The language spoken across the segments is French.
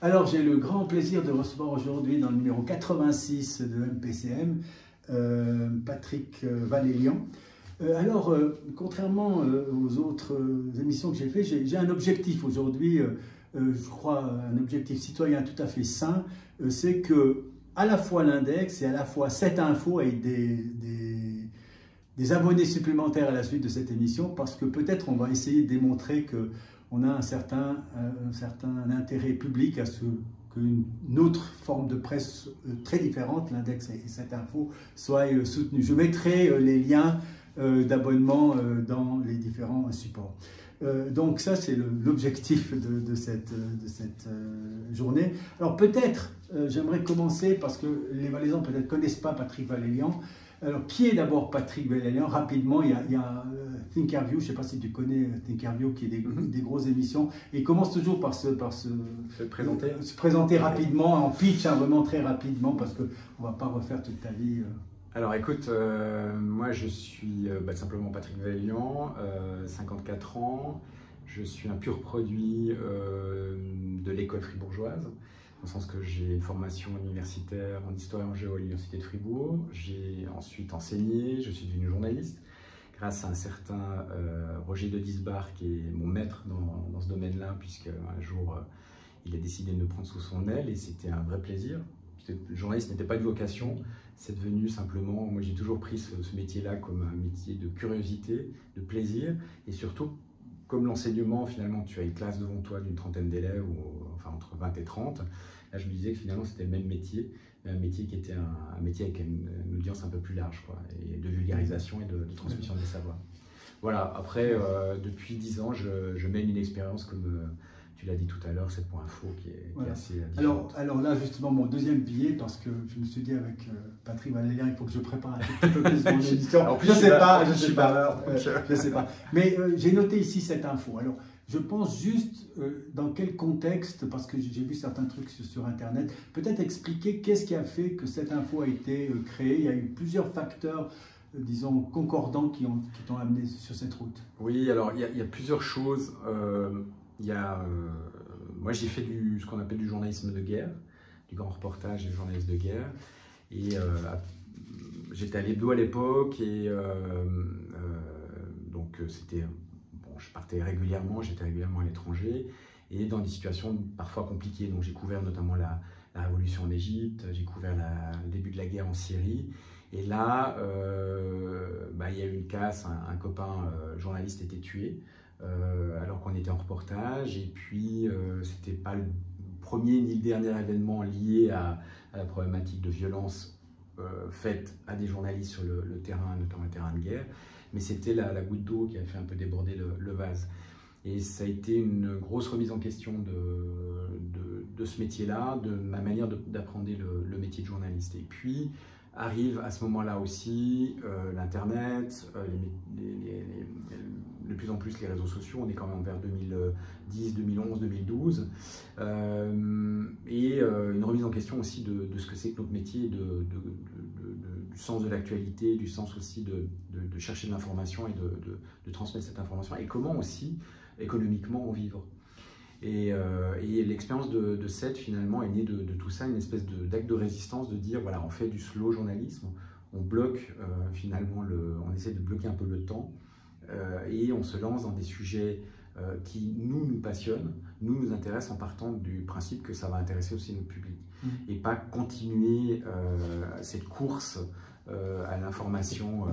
Alors, j'ai le grand plaisir de recevoir aujourd'hui dans le numéro 86 de MPCM, Patrick Valélian. Contrairement aux autres émissions que j'ai faites, j'ai un objectif aujourd'hui, je crois un objectif citoyen tout à fait sain, c'est que à la fois l'index et à la fois cette info aient des abonnés supplémentaires à la suite de cette émission, parce que peut-être on va essayer de démontrer qu'on a un certain intérêt public à ce qu'une autre forme de presse très différente, l'index et cette info, soit soutenue. Je mettrai les liens d'abonnement dans les différents supports. Donc ça, c'est l'objectif de cette journée. Alors peut-être, j'aimerais commencer, parce que les Valaisans peut-être ne connaissent pas Patrick Valélian. Alors, qui est d'abord Patrick Valélian? Rapidement, il y a Thinkerview, je ne sais pas si tu connais Thinkerview, qui est des grosses émissions. Et il commence toujours par se présenter rapidement, en pitch, hein, vraiment très rapidement, parce qu'on ne va pas refaire toute ta vie. Alors écoute, moi je suis simplement Patrick Valélian, 54 ans. Je suis un pur produit de l'école fribourgeoise, dans le sens que j'ai une formation universitaire en histoire et en géo à l'université de Fribourg. J'ai ensuite enseigné, je suis devenu journaliste, grâce à un certain Roger de Disbar, qui est mon maître dans ce domaine-là, puisque un jour il a décidé de me prendre sous son aile, et c'était un vrai plaisir. Le journaliste n'était pas une vocation, c'est devenu simplement, moi j'ai toujours pris ce métier-là comme un métier de curiosité, de plaisir, et surtout, comme l'enseignement, finalement, tu as une classe devant toi d'une trentaine d'élèves, enfin entre 20 et 30, là je me disais que finalement c'était le même métier, mais un métier qui était un métier avec une audience un peu plus large, quoi, et de vulgarisation et de transmission des savoirs. Voilà, après, depuis 10 ans, je mène une expérience comme... tu l'as dit tout à l'heure, 7.info qui est assez différente. Alors là, justement, mon deuxième billet, parce que je me suis dit avec Patrick Valélian, il faut que je prépare un petit peu plus mon édition. Je ne sais pas. Mais j'ai noté ici cette info. Alors, je pense juste dans quel contexte, parce que j'ai vu certains trucs sur Internet, peut-être expliquer qu'est-ce qui a fait que cette info a été créée. Il y a eu plusieurs facteurs, disons, concordants qui t'ont amené sur cette route. Oui, alors il y a plusieurs choses. Moi j'ai fait ce qu'on appelle du journalisme de guerre, du grand reportage et du journalisme de guerre, et j'étais à l'hebdo à l'époque, et donc c'était, bon, je partais régulièrement, j'étais régulièrement à l'étranger, et dans des situations parfois compliquées. Donc j'ai couvert notamment la révolution en Égypte, j'ai couvert le début de la guerre en Syrie, et là il y a eu une casse, un copain journaliste était tué, alors qu'on était en reportage, et puis c'était pas le premier ni le dernier événement lié à la problématique de violence faite à des journalistes sur le terrain, notamment le terrain de guerre, mais c'était la goutte d'eau qui a fait un peu déborder le vase. Et ça a été une grosse remise en question de ce métier-là, de ma manière d'appréhender le métier de journaliste. Et puis arrive à ce moment-là aussi l'Internet, de plus en plus les réseaux sociaux. On est quand même vers 2010, 2011, 2012, et une remise en question aussi de ce que c'est que notre métier, du sens de l'actualité, du sens aussi de chercher de l'information et de transmettre cette information, et comment aussi économiquement en vivre. Et l'expérience de SET finalement est née de tout ça, une espèce d'acte de résistance, de dire voilà, on fait du slow journalisme, on bloque finalement, on essaie de bloquer un peu le temps, et on se lance dans des sujets qui nous passionnent, nous intéressent, en partant du principe que ça va intéresser aussi notre public, et pas continuer cette course à l'information.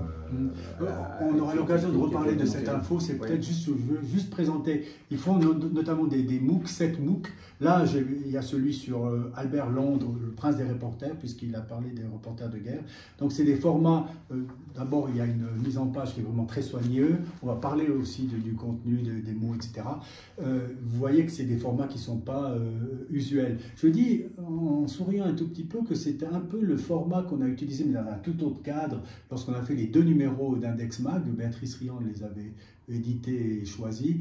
On aura l'occasion de reparler de cette info. C'est peut-être juste, je veux juste présenter. Ils font notamment des MOOC, 7 MOOC. Là, il y a celui sur Albert Londres, le prince des reporters, puisqu'il a parlé des reporters de guerre. Donc, c'est des formats. D'abord, il y a une mise en page qui est vraiment très soigneuse. On va parler aussi du contenu, des mots, etc. Vous voyez que c'est des formats qui ne sont pas usuels. Je dis en souriant un tout petit peu que c'était un peu le format qu'on a utilisé, mais dans un tout autre cadre, lorsqu'on a fait les 2 numéros d'Index Mag. Béatrice Riand les avait édités et choisis,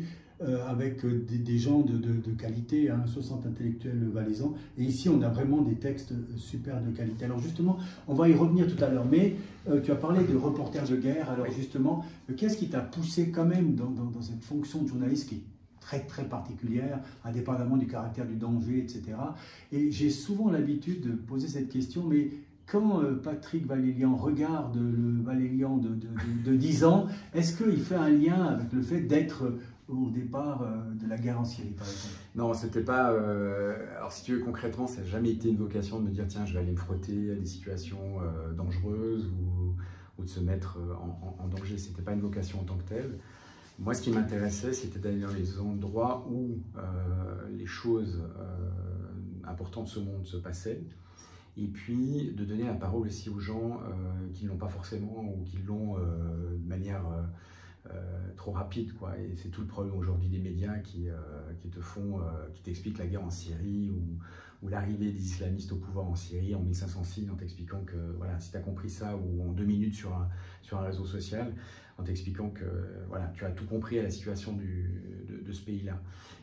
avec des gens de qualité, hein, 60 intellectuels valaisans. Et ici, on a vraiment des textes super de qualité. Alors justement, on va y revenir tout à l'heure, mais tu as parlé de reporters de guerre. Alors justement, qu'est-ce qui t'a poussé quand même dans cette fonction de journaliste qui est très particulière, indépendamment du caractère du danger, etc. Et j'ai souvent l'habitude de poser cette question, mais quand Patrick Valélian regarde le Valélian de 10 ans, est-ce qu'il fait un lien avec le fait d'être au départ de la guerre en Syrie, par exemple? Non, c'était pas. Alors, si tu veux, concrètement, ça n'a jamais été une vocation de me dire tiens, je vais aller me frotter à des situations dangereuses ou de se mettre en danger. C'était pas une vocation en tant que telle. Moi, ce qui m'intéressait, c'était d'aller dans les endroits où les choses importantes de ce monde se passaient. Et puis de donner la parole aussi aux gens qui ne l'ont pas forcément ou qui l'ont de manière trop rapide, quoi. Et c'est tout le problème aujourd'hui des médias qui t'expliquent la guerre en Syrie ou l'arrivée des islamistes au pouvoir en Syrie en 1506 en t'expliquant que voilà, si tu as compris ça, ou en 2 minutes sur un réseau social, en t'expliquant que voilà, tu as tout compris à la situation de ce pays-là.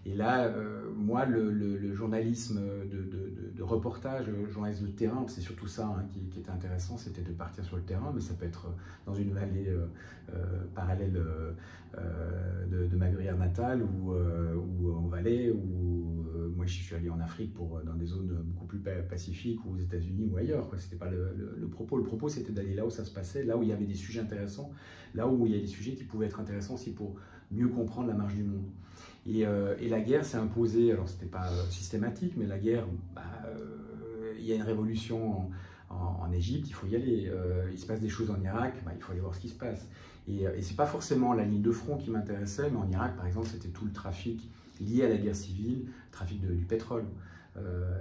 Et là, moi, le journalisme de reportage, le journalisme de terrain, c'est surtout ça hein, qui était intéressant, c'était de partir sur le terrain, mais ça peut être dans une vallée parallèle de ma gruyère natale ou en Valais, ou moi je suis allé en Afrique dans des zones beaucoup plus pacifiques, ou aux États-Unis ou ailleurs. C'était pas le propos. Le propos, c'était d'aller là où ça se passait, là où il y avait des sujets intéressants, là où il y a des sujets qui pouvaient être intéressants aussi pour mieux comprendre la marche du monde. Et la guerre s'est imposée, alors c'était pas systématique, mais la guerre, il y a une révolution en Égypte, il faut y aller. Il se passe des choses en Irak, il faut aller voir ce qui se passe. Et c'est pas forcément la ligne de front qui m'intéressait, mais en Irak, par exemple, c'était tout le trafic lié à la guerre civile, trafic du pétrole.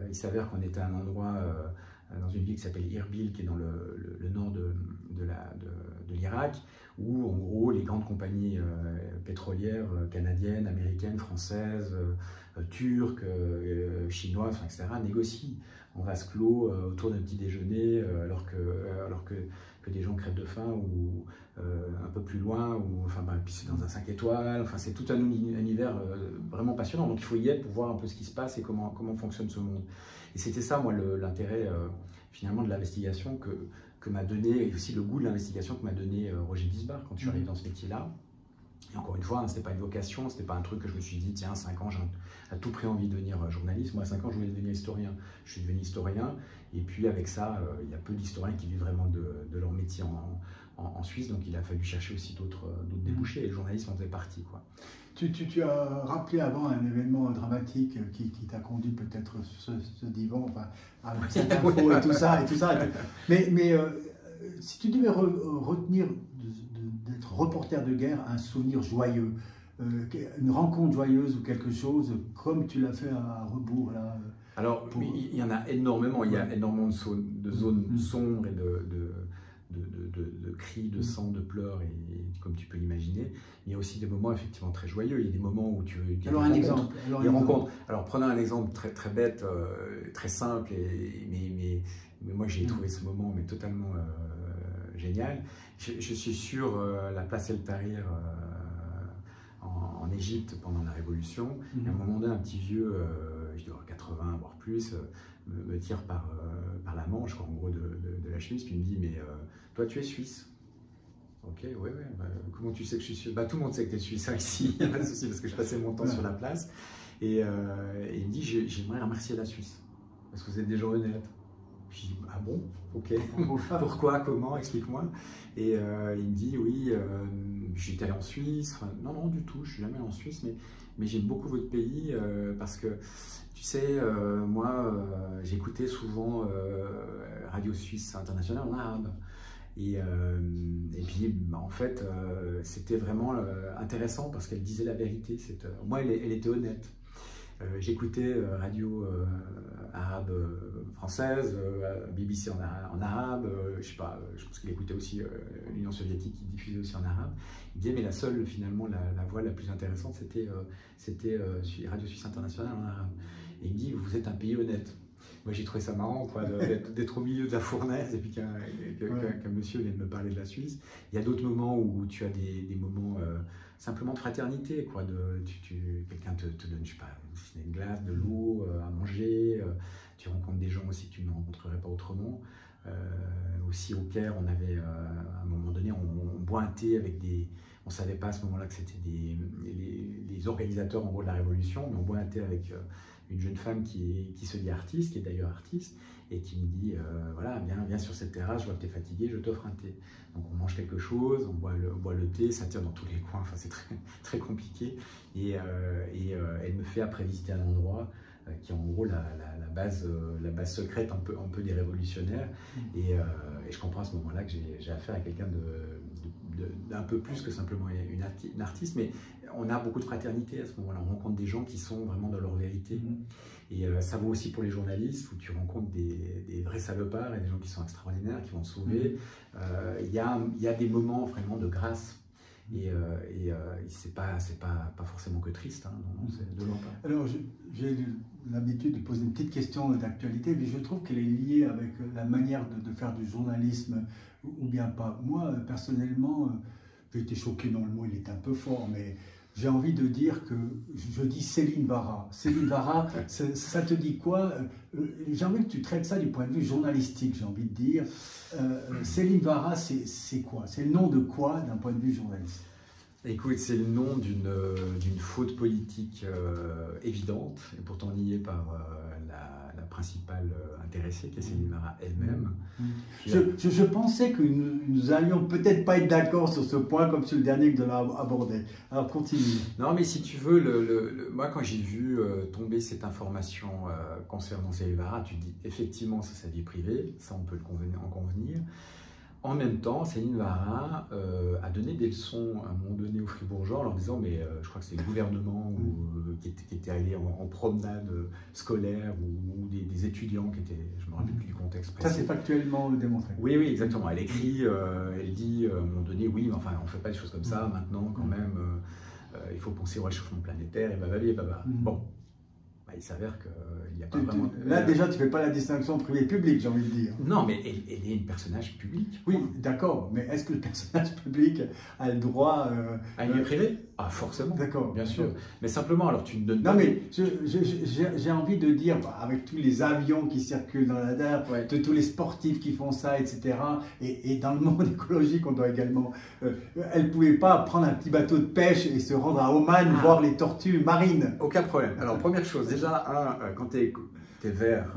Il s'avère qu'on était à un endroit, dans une ville qui s'appelle Irbil, qui est dans le nord de l'Irak, où en gros les grandes compagnies pétrolières canadiennes, américaines, françaises, turques, chinoises, etc. négocient en vase clos autour d'un petit déjeuner, alors que des gens crèvent de faim, ou un peu plus loin, ou puis c'est dans un 5 étoiles, c'est tout un univers vraiment passionnant. Donc il faut y être pour voir un peu ce qui se passe et comment fonctionne ce monde. Et c'était ça, moi, l'intérêt finalement de l'investigation que m'a donné, et aussi le goût de l'investigation que m'a donné Roger Disbach quand je suis arrivé dans ce métier-là. Et encore une fois, hein, ce n'était pas une vocation, ce n'était pas un truc que je me suis dit, tiens, à 5 ans, j'ai à tout prix envie de devenir journaliste. Moi, à 5 ans, je voulais devenir historien. Je suis devenu historien, et puis avec ça, il y a peu d'historiens qui vivent vraiment de leur métier en Suisse, donc il a fallu chercher aussi d'autres débouchés, et le journalisme en faisait partie, quoi. Tu as rappelé avant un événement dramatique qui t'a conduit peut-être sur ce divan, avec cette info et tout ça. Mais si tu devais retenir d'être reporter de guerre un souvenir joyeux, une rencontre joyeuse ou quelque chose, comme tu l'as fait à Rebours là. Alors, il y en a énormément. Il y a énormément de zones sombres et de cris, de sang, de pleurs, et comme tu peux l'imaginer. Il y a aussi des moments effectivement très joyeux. Il y a des moments où tu veux. Alors, un exemple. Alors, prenons un exemple très bête, très simple, mais moi j'ai trouvé ce moment totalement génial. Je suis sur la place El Tahrir en Égypte pendant la Révolution. Et à un moment donné, un petit vieux, je dois avoir 80 voire plus, me tire par la manche, en gros, de la chemise, puis il me dit, mais toi tu es suisse? Ok, ouais, comment tu sais que je suis suisse? Tout le monde sait que tu es suisse ici, il n'y a pas de souci, parce que je passais mon temps sur la place. Et il me dit, j'aimerais remercier la Suisse, parce que vous êtes des gens honnêtes. Je dis, ah bon? Ok, pourquoi, comment, explique-moi. Et il me dit, oui, j'étais allé en Suisse. Non, du tout, je suis jamais allé en Suisse, mais j'aime beaucoup votre pays, parce que, tu sais, moi, j'écoutais souvent Radio Suisse Internationale en arabe. Et puis, en fait, c'était vraiment intéressant parce qu'elle disait la vérité. Moi, elle était honnête. J'écoutais radio arabe française, BBC en arabe, je sais pas, je pense qu'il écoutait aussi l'Union soviétique qui diffusait aussi en arabe. Il disait, mais la seule, finalement, la voix la plus intéressante, c'était Radio Suisse Internationale en arabe. Et il me dit, vous êtes un pays honnête. Moi, j'ai trouvé ça marrant, quoi, d'être au milieu de la fournaise et puis qu'un monsieur vienne me parler de la Suisse. Il y a d'autres moments où tu as des moments simplement de fraternité, quoi. Quelqu'un te donne, je sais pas, une glace, de l'eau, à manger. Tu rencontres des gens aussi que tu ne rencontrerais pas autrement. Aussi au Caire, on avait, à un moment donné, on boit un thé avec On ne savait pas à ce moment-là que c'était les organisateurs en gros de la Révolution, mais on boit un thé avec une jeune femme qui se dit artiste, qui est d'ailleurs artiste, et qui me dit voilà, viens sur cette terrasse, je vois que tu es fatigué, je t'offre un thé. Donc on mange quelque chose, on boit le thé, ça tire dans tous les coins, enfin, c'est très, très compliqué. Et elle me fait après visiter un endroit qui est en gros la base secrète un peu des révolutionnaires. Et je comprends à ce moment-là que j'ai affaire à quelqu'un d'un peu plus que simplement une artiste, mais on a beaucoup de fraternité à ce moment-là. On rencontre des gens qui sont vraiment dans leur vérité. Et ça vaut aussi pour les journalistes, où tu rencontres des vrais salopards et des gens qui sont extraordinaires, qui vont te sauver. Il y a des moments vraiment de grâce. Et c'est pas forcément que triste, hein, non, c'est de loin pas. Alors, j'ai l'habitude de poser une petite question d'actualité, mais je trouve qu'elle est liée avec la manière de faire du journalisme, ou bien pas. Moi, personnellement, j'ai été choqué, non, le mot il est un peu fort, mais j'ai envie de dire que je dis Céline Vara. Céline Vara, ça te dit quoi? J'ai envie que tu traites ça du point de vue journalistique, j'ai envie de dire. Céline Vara, c'est quoi? C'est le nom de quoi d'un point de vue journaliste? Écoute, c'est le nom d'une faute politique évidente, et pourtant niée par la principale intéressée, qui est Céline Vara elle-même. Je pensais que nous allions peut-être pas être d'accord sur ce point, comme sur le dernier que nous avons abordé. Alors continue. Non, mais si tu veux, moi quand j'ai vu tomber cette information concernant Céline Vara, tu te dis effectivement c'est sa vie privée, ça on peut en convenir. En même temps, Céline Vara a donné des leçons à un moment donné aux Fribourgeois en leur disant, mais je crois que c'est le gouvernement qui était allé en promenade scolaire ou des étudiants qui étaient, je ne me rappelle plus du contexte précis. Ça c'est factuellement démontré. Oui, oui, exactement. Elle écrit, elle dit à un moment donné, oui, mais enfin on ne fait pas des choses comme ça, maintenant quand même, il faut penser au réchauffement planétaire et bababa et baba. Bon. Il s'avère qu'il n'y a pas vraiment... Là, déjà, tu ne fais pas la distinction privé-public, j'ai envie de dire. Non, mais elle est une personnage public. Oui, d'accord, mais est-ce que le personnage public a le droit... à une vie privée? Ah, forcément. D'accord. Bien sûr. Mais simplement, alors tu ne donnes pas... Non, mais j'ai envie de dire, avec tous les avions qui circulent dans la terre, de tous les sportifs qui font ça, etc., et dans le monde écologique, on doit également... elle ne pouvait pas prendre un petit bateau de pêche et se rendre à Oman, voir les tortues marines. Aucun problème. Alors, première chose, déjà, quand tu es vert,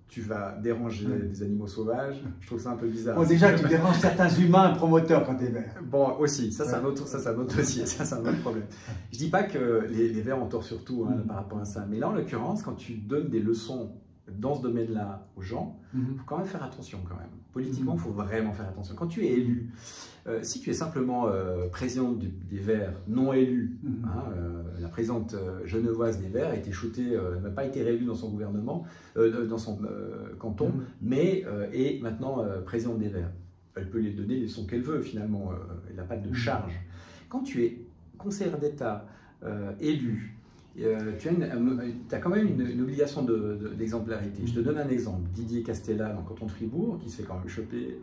tu vas déranger des animaux sauvages. Je trouve ça un peu bizarre. Bon, déjà, tu déranges certains humains promoteurs quand tu es vert. Bon, aussi, ça c'est un autre dossier, ça c'est un autre problème. Je dis pas que les verts ont tort sur tout par rapport à ça, mais là en l'occurrence, quand tu donnes des leçons dans ce domaine-là aux gens, il faut quand même faire attention quand même. Politiquement, il faut vraiment faire attention. Quand tu es élu, si tu es simplement présidente des Verts non élue, la présidente genevoise des Verts a été shootée, n'a pas été réélue dans son gouvernement, dans son canton, mais est maintenant présidente des Verts. Elle peut les donner les leçons qu'elle veut finalement, elle n'a pas de charge. Quand tu es conseillère d'État élu, tu as quand même une obligation d'exemplarité. Je te donne un exemple. Didier Castella, dans le canton de Fribourg, qui se fait quand même choper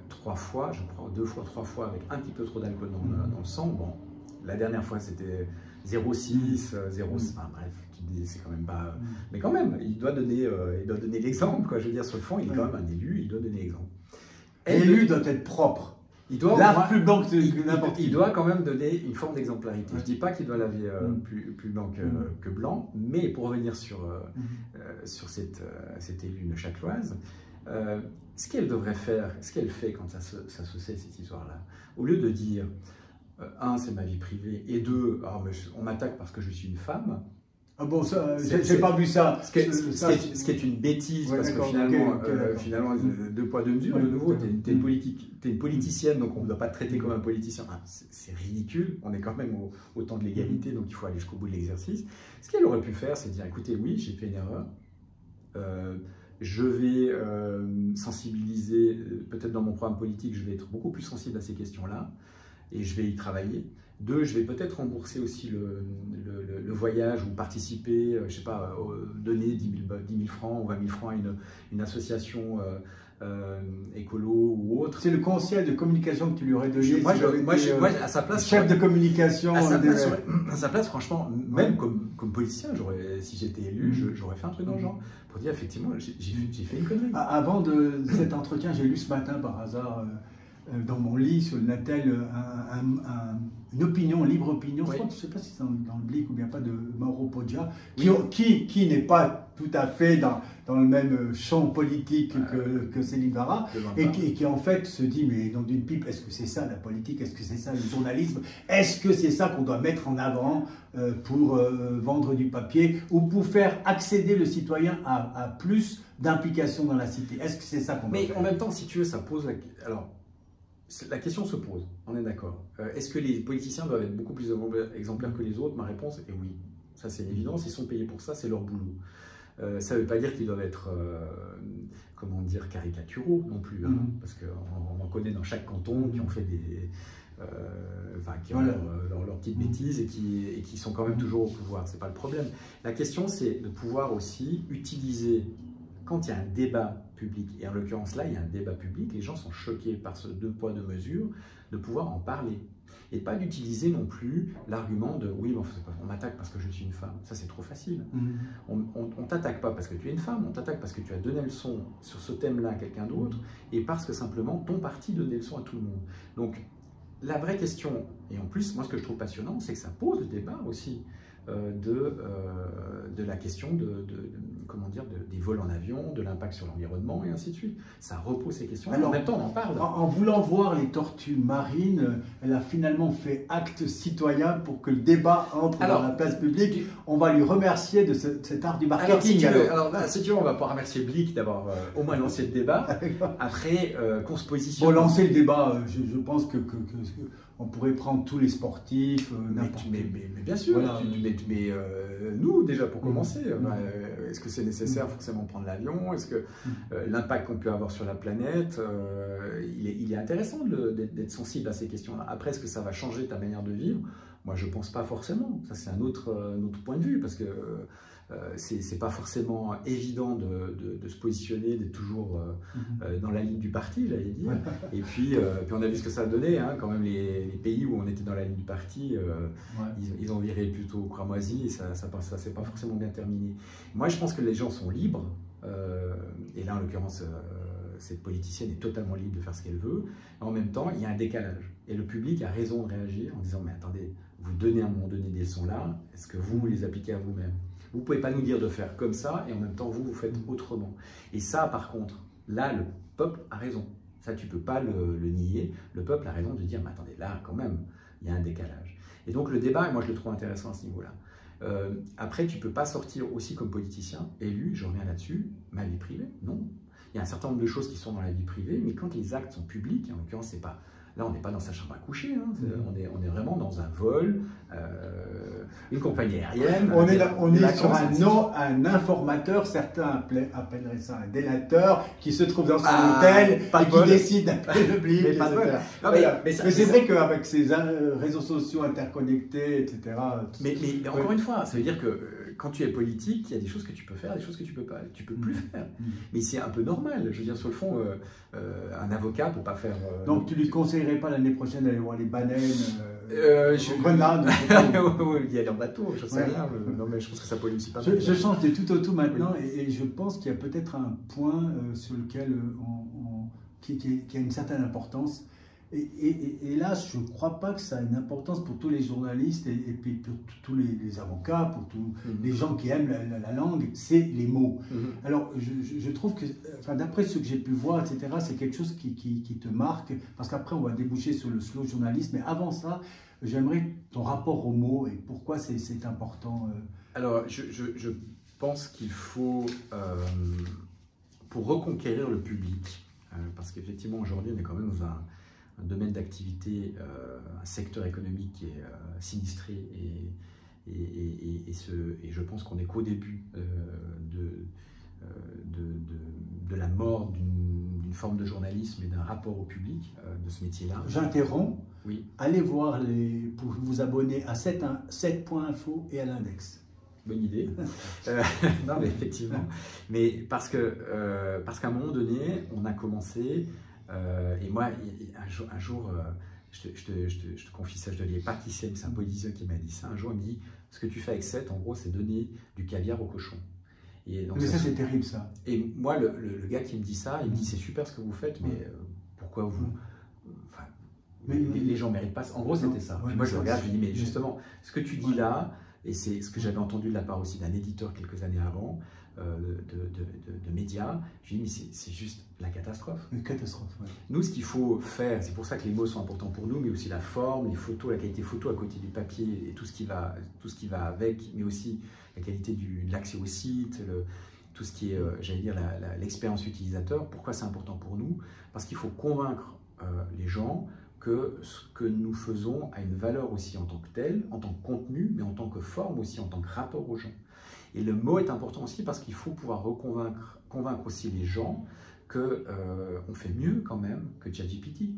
3 fois, je crois 2 fois, 3 fois, avec un petit peu trop d'alcool dans le sang. Bon, la dernière fois c'était 0,6, 0,5, enfin, bref, tu te dis c'est quand même pas... Mais quand même, il doit donner l'exemple, quoi. Je veux dire, sur le fond, il est quand même un élu, il doit donner l'exemple. L'élu doit être propre. Il doit quand même donner une forme d'exemplarité. Je ne dis pas qu'il doit laver plus blanc que blanc, mais pour revenir sur cette élue neuchâteloise, ce qu'elle devrait faire, ce qu'elle fait quand ça se sait cette histoire-là, au lieu de dire un, c'est ma vie privée, et deux, on m'attaque parce que je suis une femme. Ah bon, ça, j'ai pas vu ça. Ce qui est une bêtise, parce que finalement, deux poids, deux mesures, de nouveau, tu es une politicienne, donc on ne doit pas te traiter comme un politicien. Enfin, c'est ridicule, on est quand même au temps de l'égalité, donc il faut aller jusqu'au bout de l'exercice. Ce qu'elle aurait pu faire, c'est dire, écoutez, oui, j'ai fait une erreur, je vais sensibiliser, peut-être dans mon programme politique, je vais être beaucoup plus sensible à ces questions-là, et je vais y travailler. 2, je vais peut-être rembourser aussi le voyage ou participer, je sais pas, donner 10 000 francs ou 20 000 francs à une association écolo ou autre. C'est le conseil de communication que tu lui aurais donné. Moi, à sa place, chef de communication. À sa place, franchement, même comme politicien, si j'étais élu, j'aurais fait un truc dans le genre pour dire effectivement, j'ai fait une connerie. Avant de cet entretien, j'ai lu ce matin par hasard dans mon lit sur le Natel une opinion, une libre opinion. Oui. Je ne sais pas si c'est dans le Blick ou bien pas, de Mauro Poggia, Oui. qui n'est pas tout à fait dans le même champ politique que Céline Vara, et qui en fait se dit, mais dans une pipe, est-ce que c'est ça la politique? Est-ce que c'est ça le journalisme? Est-ce que c'est ça qu'on doit mettre en avant pour vendre du papier ou pour faire accéder le citoyen à plus d'implication dans la cité? Est-ce que c'est ça qu'on doit faire? Mais en même temps, si tu veux, ça pose alors, la question se pose, on est d'accord. Est-ce que les politiciens doivent être beaucoup plus exemplaires que les autres? Ma réponse est oui. Ça, c'est une évidence. Ils sont payés pour ça, c'est leur boulot. Ça ne veut pas dire qu'ils doivent être, comment dire, caricaturaux non plus, hein, parce qu'on en connaît dans chaque canton qui ont fait des, qui ont leurs petites bêtises et qui sont quand même toujours au pouvoir. C'est pas le problème. La question, c'est de pouvoir aussi utiliser, quand il y a un débat public, et en l'occurrence là, il y a un débat public, les gens sont choqués par ce deux poids deux mesures, de pouvoir en parler. Et pas d'utiliser non plus l'argument de oui, bon, on m'attaque parce que je suis une femme. Ça, c'est trop facile. On ne t'attaque pas parce que tu es une femme, on t'attaque parce que tu as donné le son sur ce thème-là à quelqu'un d'autre et parce que simplement ton parti donnait le son à tout le monde. Donc, la vraie question, et en plus, moi, ce que je trouve passionnant, c'est que ça pose le débat aussi de la question comment dire, des vols en avion, de l'impact sur l'environnement et ainsi de suite. Ça repose ces questions. Alors, en même temps, on en parle. En voulant voir les tortues marines, elle a finalement fait acte citoyen pour que le débat entre dans la place publique. On va lui remercier de cet art du marketing. Si tu veux, on va pouvoir remercier Blick d'avoir au moins lancé le débat. Après, qu'on se positionne. Pour lancer le débat, je pense on pourrait prendre tous les sportifs, mais bien sûr, voilà. Nous déjà pour commencer, est-ce que c'est nécessaire forcément de prendre l'avion? Est-ce que l'impact qu'on peut avoir sur la planète, il est intéressant d'être sensible à ces questions-là. Après, est-ce que ça va changer ta manière de vivre? Moi, je ne pense pas forcément. Ça, c'est un autre point de vue, parce que c'est pas forcément évident de se positionner, d'être toujours dans la ligne du parti, j'allais dire. Et puis on a vu ce que ça a donné, hein, quand même les pays où on était dans la ligne du parti, ils ont viré plutôt cramoisi et ça s'est pas forcément bien terminé. Moi, je pense que les gens sont libres, et là, en l'occurrence, cette politicienne est totalement libre de faire ce qu'elle veut. En même temps, il y a un décalage. Et le public a raison de réagir en disant, mais attendez, vous donnez à un moment donné des leçons là, est-ce que vous les appliquez à vous-même? Vous ne pouvez pas nous dire de faire comme ça et en même temps, vous faites autrement. Et ça, par contre, là, le peuple a raison. Ça, tu ne peux pas le nier. Le peuple a raison de dire, mais attendez, là, quand même, il y a un décalage. Et donc, le débat, moi, je le trouve intéressant à ce niveau-là. Après, tu ne peux pas sortir aussi comme politicien, élu, je reviens là-dessus, ma vie privée, non. Il y a un certain nombre de choses qui sont dans la vie privée, mais quand les actes sont publics, en l'occurrence, c'est pas... Là, on n'est pas dans sa chambre à coucher, hein. On est vraiment dans un vol, une compagnie aérienne. On est sur un informateur, certains appelleraient ça un délateur, qui se trouve dans son hôtel et qui décide d'appeler le Blick, etc. Mais c'est vrai qu'avec ces réseaux sociaux interconnectés, etc. Mais encore une fois, ça veut dire que quand tu es politique, il y a des choses que tu peux faire, des choses que tu peux plus faire. Mais c'est un peu normal. Je veux dire, sur le fond, un avocat ne peut pas faire... Donc tu lui conseillerais pas l'année prochaine d'aller voir les baleines en Grenade? Il y a leur bateau, je sais rien. Non, mais je pense que ça pollue aussi pas. Je change de tout au tout maintenant, et je pense qu'il y a peut-être un point sur lequel qui a une certaine importance. Et là, je ne crois pas que ça a une importance pour tous les journalistes et puis pour tous les avocats, pour tous les gens qui aiment la langue, c'est les mots. Alors, je trouve que, enfin, d'après ce que j'ai pu voir, etc., c'est quelque chose qui te marque, parce qu'après, on va déboucher sur le slow journalisme. Mais avant ça, j'aimerais ton rapport aux mots et pourquoi c'est important. Alors, je pense qu'il faut, pour reconquérir le public, parce qu'effectivement, aujourd'hui, on est quand même dans un domaine d'activité, un secteur économique qui est sinistré et je pense qu'on n'est qu'au début de la mort d'une forme de journalisme et d'un rapport au public de ce métier-là. J'interromps. Oui. Allez voir pour vous abonner à 7.info et à l'index. Bonne idée. Non, mais effectivement. Mais parce qu'à un moment donné, on a commencé... et moi, un jour, je te confie ça, je ne te dis pas qui c'est, mais c'est un politicien qui m'a dit ça. Un jour, il me dit, ce que tu fais avec 7, en gros, c'est donner du caviar au cochon. Et donc, mais ça, c'est terrible, ça. Et moi, le gars qui me dit ça, il me dit, c'est super ce que vous faites, mais pourquoi enfin, les gens ne méritent pas. En gros, c'était ça. Puis moi, je regarde, je me dis, mais justement, ce que tu dis là, et c'est ce que j'avais entendu de la part aussi d'un éditeur quelques années avant, de médias, je dis, mais c'est juste la catastrophe. Une catastrophe, ouais. Nous, ce qu'il faut faire, c'est pour ça que les mots sont importants pour nous, mais aussi la forme, les photos, la qualité photo à côté du papier et tout ce qui va avec, mais aussi la qualité de l'accès au site, tout ce qui est, j'allais dire, l'expérience utilisateur. Pourquoi c'est important pour nous? Parce qu'il faut convaincre les gens que ce que nous faisons a une valeur aussi en tant que tel, en tant que contenu, mais en tant que forme aussi, en tant que rapport aux gens. Et le mot est important aussi parce qu'il faut pouvoir convaincre aussi les gens qu'on fait mieux quand même que ChatGPT.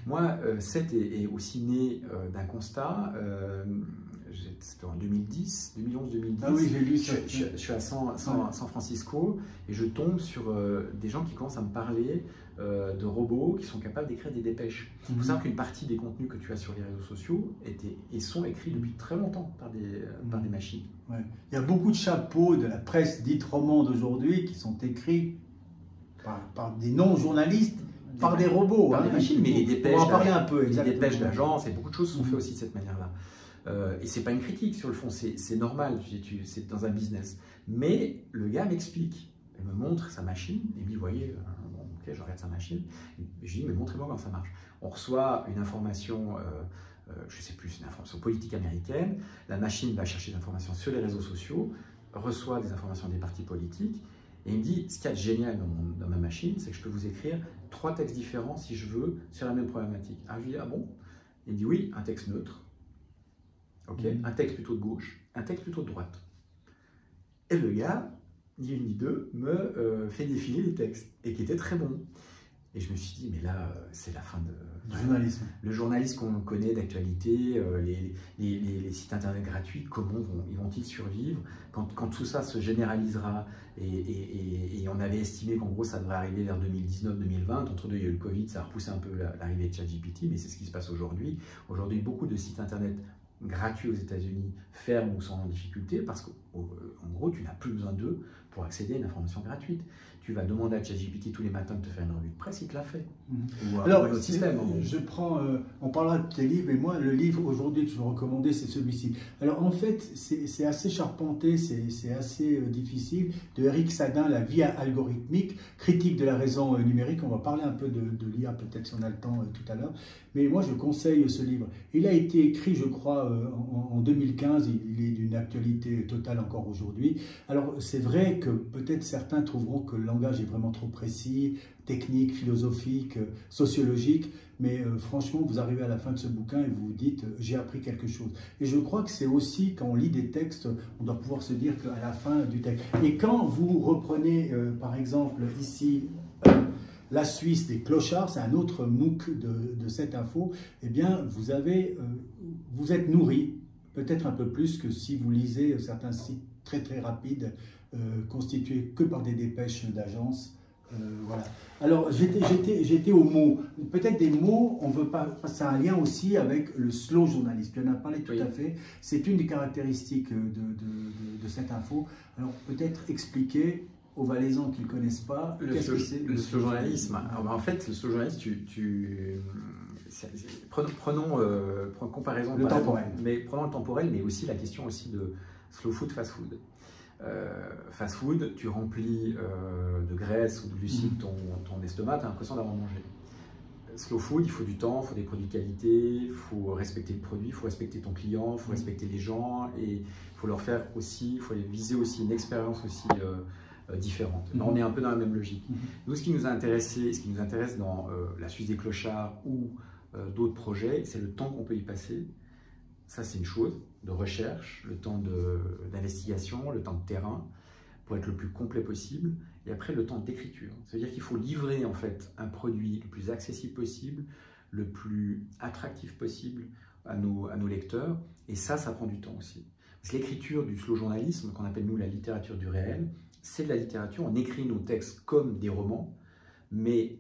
Moi, Seth est aussi né d'un constat. C'était en 2010, 2011-2010. Ah oui, j'ai lu ça. Je suis à San Francisco et je tombe sur des gens qui commencent à me parler de robots qui sont capables d'écrire des dépêches. Il faut savoir qu'une partie des contenus que tu as sur les réseaux sociaux sont écrits depuis très longtemps par des machines. Ouais. Il y a beaucoup de chapeaux de la presse dite romande aujourd'hui qui sont écrits par des non-journalistes, par des robots. Par des machines, mais les dépêches, on va en parler un peu, les dépêches d'agence et beaucoup de choses sont faites aussi de cette manière-là. Et c'est pas une critique sur le fond, c'est normal, c'est dans un business. Mais le gars m'explique, il me montre sa machine, et il me dit, vous voyez, bon, ok, je regarde sa machine, et je lui dis, mais montrez-moi comment ça marche. On reçoit une information, je sais plus, une information politique américaine, la machine va chercher des informations sur les réseaux sociaux, reçoit des informations des partis politiques, et il me dit, ce qu'il y a de génial dans ma machine, c'est que je peux vous écrire 3 textes différents, si je veux, sur la même problématique. Alors je lui dis, ah bon? Il me dit, oui, un texte neutre. Okay. Un texte plutôt de gauche, un texte plutôt de droite. Et le gars, ni une ni deux, me fait défiler les textes, et qui étaient très bons. Et je me suis dit, mais là, c'est la fin du journalisme. Le journalisme qu'on connaît d'actualité, les sites internet gratuits, comment vont-ils survivre quand tout ça se généralisera et on avait estimé qu'en gros, ça devrait arriver vers 2019-2020. Entre deux, il y a eu le Covid, ça a repoussé un peu l'arrivée de ChatGPT, mais c'est ce qui se passe aujourd'hui. Aujourd'hui, beaucoup de sites internet gratuits aux États-Unis ferment ou sont en difficulté parce qu'en gros, tu n'as plus besoin d'eux pour accéder à une information gratuite. Tu vas demander à ChatGPT tous les matins de te faire une revue de presse, il te l'a fait. Alors, on parlera de tes livres, et moi, le livre aujourd'hui que je veux recommander, c'est celui-ci. Alors, en fait, c'est assez charpenté, c'est assez difficile, de Eric Sadin, La vie algorithmique, critique de la raison numérique. On va parler un peu de l'IA, peut-être si on a le temps tout à l'heure. Mais moi, je conseille ce livre. Il a été écrit, je crois, en 2015. Il est d'une actualité totale encore aujourd'hui. Alors, c'est vrai que peut-être certains trouveront que le langage est vraiment trop précis, technique, philosophique, sociologique. Mais franchement, vous arrivez à la fin de ce bouquin et vous vous dites « j'ai appris quelque chose ». Et je crois que c'est aussi, quand on lit des textes, on doit pouvoir se dire qu'à la fin du texte... Et quand vous reprenez, par exemple, ici... la Suisse des clochards, c'est un autre MOOC de cette info, eh bien, vous êtes nourri, peut-être un peu plus que si vous lisez certains sites très très rapides, constitués que par des dépêches d'agences. Voilà. Alors, j'étais aux mots. Peut-être des mots, on veut pas. Ça a un lien aussi avec le slow journalisme. Tu en as parlé tout à fait. C'est une des caractéristiques de cette info. Alors, peut-être expliquer aux Valaisans qui ne connaissent pas, qu'est-ce que c'est le slow journalisme? Alors, en fait, le slow journalisme, prenons comparaison. Le temporel. Mais prenons le temporel, mais aussi la question aussi de slow food, fast food. Fast food, tu remplis de graisse ou de glucides ton estomac, tu as l'impression d'avoir mangé. Slow food, il faut du temps, il faut des produits de qualité, il faut respecter le produit, il faut respecter ton client, il faut respecter les gens, et il faut leur faire aussi, il faut viser aussi une expérience aussi différente. On est un peu dans la même logique. Nous, ce qui nous a intéressé, ce qui nous intéresse dans la Suisse des clochards ou d'autres projets, c'est le temps qu'on peut y passer. Ça, c'est une chose de recherche, le temps d'investigation, le temps de terrain, pour être le plus complet possible. Et après, le temps d'écriture. C'est-à-dire qu'il faut livrer en fait un produit le plus accessible possible, le plus attractif possible à nos lecteurs. Et ça prend du temps aussi. Parce que l'écriture du slow journalisme, qu'on appelle nous la littérature du réel, c'est de la littérature. On écrit nos textes comme des romans, mais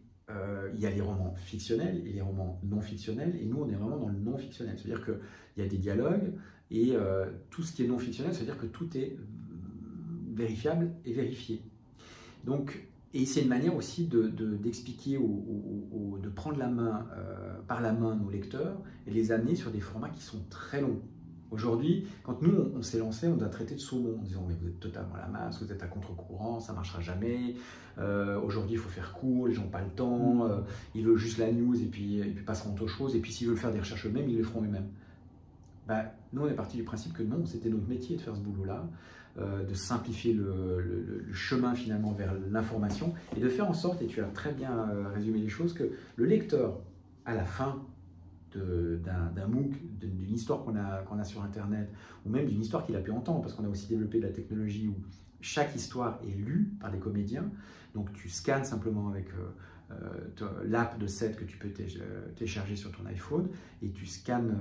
il y a les romans fictionnels et les romans non fictionnels, et nous on est vraiment dans le non fictionnel, c'est-à-dire qu'il y a des dialogues, et tout ce qui est non fictionnel, c'est-à-dire que tout est vérifiable et vérifié. Donc, Et c'est une manière aussi d'expliquer, de prendre la main, par la main nos lecteurs et les amener sur des formats qui sont très longs. Aujourd'hui, quand nous, on s'est lancé, on a traité de saumon en disant « mais vous êtes totalement à la masse, vous êtes à contre-courant, ça ne marchera jamais, aujourd'hui il faut faire court, les gens n'ont pas le temps, ils veulent juste la news et puis passeront à autre chose, et puis s'ils veulent faire des recherches eux-mêmes, ils le feront eux-mêmes. » Nous, on est parti du principe que non, c'était notre métier de faire ce boulot-là, de simplifier le chemin finalement vers l'information et de faire en sorte, et tu as très bien résumé les choses, que le lecteur, à la fin d'un MOOC, d'une histoire qu'on a sur Internet, ou même d'une histoire qu'il a pu entendre, parce qu'on a aussi développé de la technologie où chaque histoire est lue par des comédiens, donc tu scannes simplement avec l'app de Seth que tu peux télécharger sur ton iPhone, et tu scannes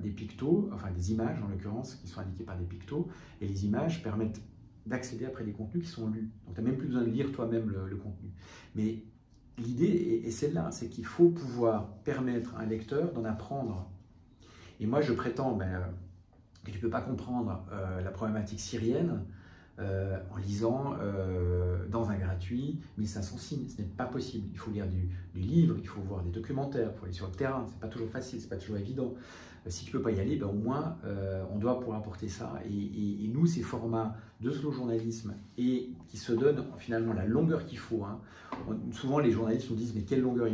des pictos, enfin des images en l'occurrence, qui sont indiquées par des pictos, et les images permettent d'accéder après des contenus qui sont lus. Donc tu n'as même plus besoin de lire toi-même le contenu. Mais l'idée est celle-là, c'est qu'il faut pouvoir permettre à un lecteur d'en apprendre. Et moi je prétends que tu ne peux pas comprendre la problématique syrienne en lisant dans un gratuit 1500 signes, ce n'est pas possible. Il faut lire du livre, il faut voir des documentaires, il faut aller sur le terrain, c'est pas toujours facile, c'est pas toujours évident. Si tu peux pas y aller, au moins on doit pouvoir apporter ça. Et nous, ces formats de slow journalisme et qui se donnent finalement la longueur qu'il faut. Souvent les journalistes nous disent mais quelle longueur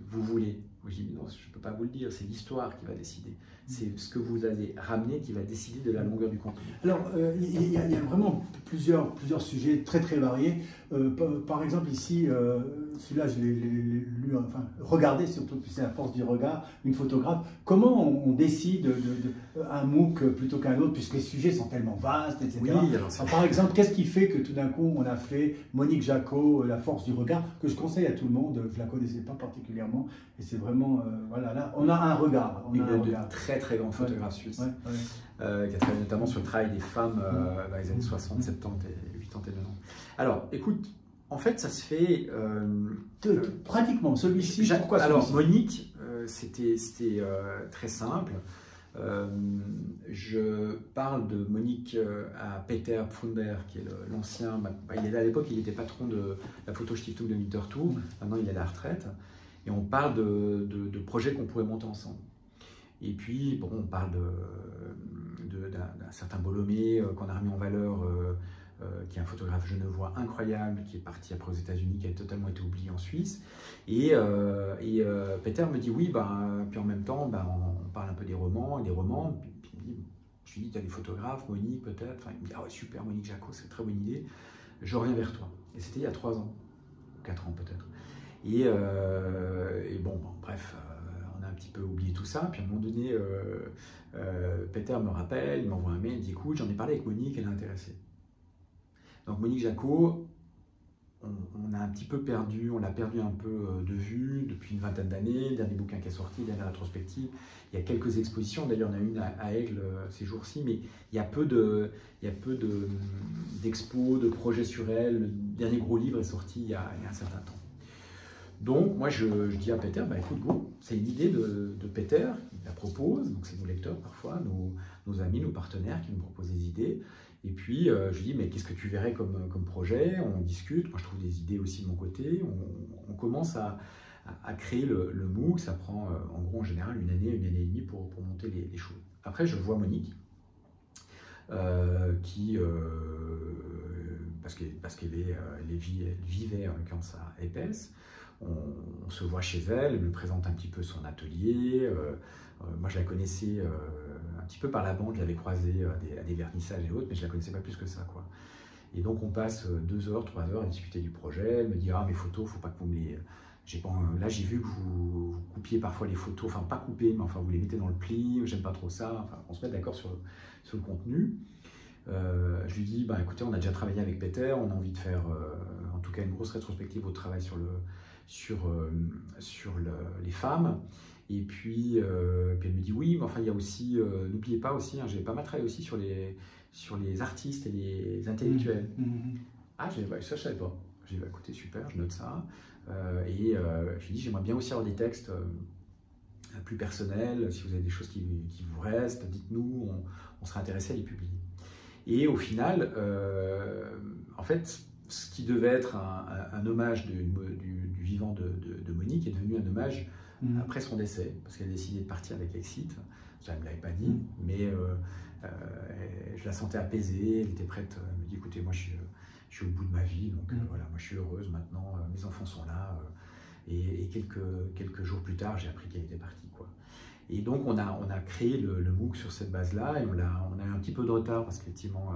vous voulez? Moi je dis non, je ne peux pas vous le dire, c'est l'histoire qui va décider. C'est ce que vous avez ramené qui va décider de la longueur du contenu. Alors, il y a vraiment plusieurs sujets très très variés. Par exemple ici, celui-là je l'ai lu, enfin regardé surtout, c'est la force du regard, une photographe. Comment on décide un MOOC plutôt qu'un autre, puisque les sujets sont tellement vastes, etc. Oui, alors par exemple, qu'est-ce qui fait que tout d'un coup on a fait Monique Jacot, la force du regard, que je conseille à tout le monde, je ne la connaissais pas particulièrement, et c'est vraiment, voilà, là on a un regard. Très très grande photographe suisse, qui a travaillé notamment sur le travail des femmes dans les années 60, 70 et 80 et 90. Alors, écoute, en fait, ça se fait... pratiquement, celui-ci, pourquoi celui-ci? Alors, Monique, c'était très simple. Je parle de Monique à Peter Pfundberg, qui est l'ancien... à l'époque, il était patron de la Fotostiftung de Winterthur. Maintenant, il est à la retraite. Et on parle de projets qu'on pourrait monter ensemble. Et puis, bon, on parle d'un certain Bolomé qu'on a remis en valeur, qui est un photographe genevois incroyable, qui est parti après aux États-Unis, qui a totalement été oublié en Suisse. Et Peter me dit oui, puis en même temps, on parle un peu des romans. Puis il me dit, je lui dis, tu as des photographes, Monique peut-être. Enfin, il me dit, ah ouais, super, Monique Jacot, c'est une très bonne idée. Je reviens vers toi. Et c'était il y a 3 ans, 4 ans peut-être. Et bon, bref. Un petit peu oublié tout ça, puis à un moment donné, Peter me rappelle, il m'envoie un mail, il dit écoute, j'en ai parlé avec Monique, elle est intéressée. Donc Monique Jacot, on a un petit peu perdu, on l'a perdu un peu de vue depuis une vingtaine d'années, le dernier bouquin qui est sorti, la dernière rétrospective, il y a quelques expositions, d'ailleurs on a une à Aigle ces jours-ci, mais il y a peu d'expos, de projets sur elle, le dernier gros livre est sorti il y a un certain temps. Donc, moi, je dis à Peter, écoute, go, c'est une idée de Peter, qui la propose, donc c'est nos lecteurs parfois, nos amis, nos partenaires qui nous proposent des idées. Et puis, je lui dis, mais qu'est-ce que tu verrais comme projet? On discute, moi je trouve des idées aussi de mon côté. On commence à créer le MOOC, ça prend en gros en général une année et demie pour monter les choses. Après, je vois Monique, qui, parce qu'elle vivait en l'occurrence à Épaisse. On se voit chez elle, elle me présente un petit peu son atelier. Moi, je la connaissais un petit peu par la bande, je l'avais croisée à des vernissages et autres, mais je la connaissais pas plus que ça, quoi. Et donc, on passe 2 heures, 3 heures à discuter du projet. Elle me dit, ah, mes photos, faut pas que vous me les... Là, j'ai vu que vous coupiez parfois les photos, enfin, pas couper, mais enfin, vous les mettez dans le pli, j'aime pas trop ça. Enfin, on se met d'accord sur le contenu. Je lui dis, écoutez, on a déjà travaillé avec Peter, on a envie de faire en tout cas une grosse rétrospective au travail sur les femmes. Et puis elle me dit oui, mais enfin il y a aussi, n'oubliez pas aussi, j'avais pas mal travaillé aussi sur les artistes et les intellectuels. Ah, ça je savais pas. J'ai dit écoutez, super, je note ça. Et je lui dis j'aimerais bien aussi avoir des textes plus personnels, si vous avez des choses qui vous restent, dites-nous, on sera intéressé à les publier. Et au final, en fait, ce qui devait être un hommage du vivant de Monique est devenu un hommage après son décès, parce qu'elle a décidé de partir avec Exit. Ça ne me l'avait pas dit, mais je la sentais apaisée, elle était prête, elle me dit écoutez, moi je suis au bout de ma vie, donc voilà, moi je suis heureuse maintenant, mes enfants sont là, et quelques jours plus tard, j'ai appris qu'elle était partie, quoi. Et donc on a créé le MOOC sur cette base-là, et on a eu un petit peu de retard, parce qu'effectivement,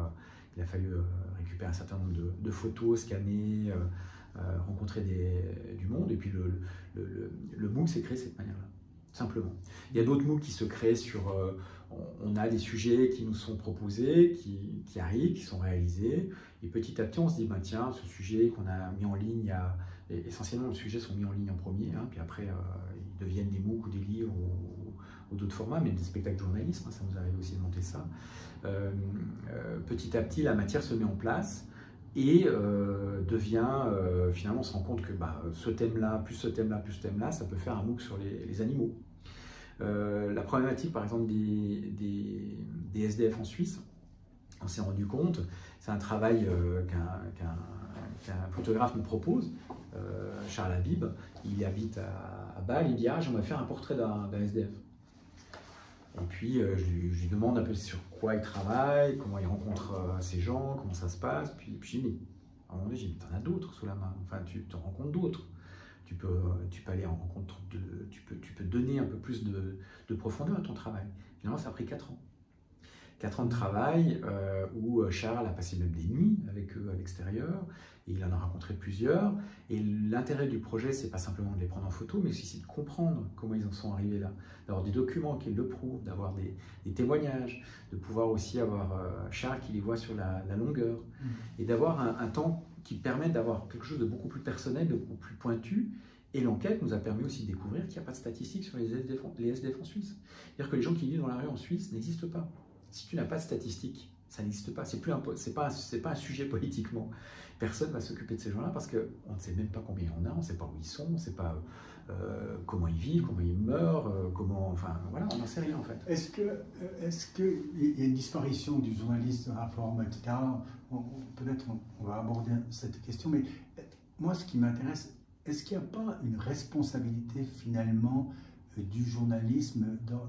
il a fallu récupérer un certain nombre de photos, scanner, rencontrer du monde, et puis le MOOC s'est créé de cette manière-là. Simplement. Il y a d'autres MOOC qui se créent sur... on a des sujets qui nous sont proposés, qui arrivent, qui sont réalisés, et petit à petit on se dit, bah, tiens, ce sujet qu'on a mis en ligne, essentiellement les sujets sont mis en ligne en premier, hein, puis après ils deviennent des MOOC ou des livres ou d'autres formats, même des spectacles de journalisme, hein, ça nous arrive aussi de monter ça. Petit à petit la matière se met en place, et devient, finalement on se rend compte que ce thème-là, plus ce thème-là, plus ce thème-là, ça peut faire un MOOC sur les animaux. La problématique par exemple des SDF en Suisse, on s'est rendu compte, c'est un travail qu'un photographe me propose, Charles Habib, il habite à Bâle, il dit « Ah, j'aimerais faire un portrait d'un SDF ». Et puis je lui demande un peu sur quoi il travaille, comment il rencontre ces gens, comment ça se passe. Puis je dis, mais à un moment donné, t'en as d'autres sous la main, enfin tu te rencontres d'autres. Tu peux aller en rencontre, tu peux donner un peu plus de profondeur à ton travail. Finalement, ça a pris 4 ans. 4 ans de travail où Charles a passé même des nuits avec eux à l'extérieur, et il en a rencontré plusieurs. Et l'intérêt du projet, c'est pas simplement de les prendre en photo, mais aussi de comprendre comment ils en sont arrivés là, d'avoir des documents qui le prouvent, d'avoir des témoignages, de pouvoir aussi avoir Charles qui les voit sur la longueur, et d'avoir un temps qui permet d'avoir quelque chose de beaucoup plus personnel, de beaucoup plus pointu. Et l'enquête nous a permis aussi de découvrir qu'il n'y a pas de statistiques sur les SDF en Suisse. C'est-à-dire que les gens qui vivent dans la rue en Suisse n'existent pas. Si tu n'as pas de statistiques, ça n'existe pas. C'est pas un sujet politiquement. Personne ne va s'occuper de ces gens-là parce qu'on ne sait même pas combien il y en a, on ne sait pas où ils sont, on ne sait pas comment ils vivent, comment ils meurent, enfin voilà, on n'en sait rien en fait. Est-ce qu'il y a une disparition du journaliste de la forme, etc. Peut-être on va aborder cette question, mais moi ce qui m'intéresse, est-ce qu'il n'y a pas une responsabilité finalement du journalisme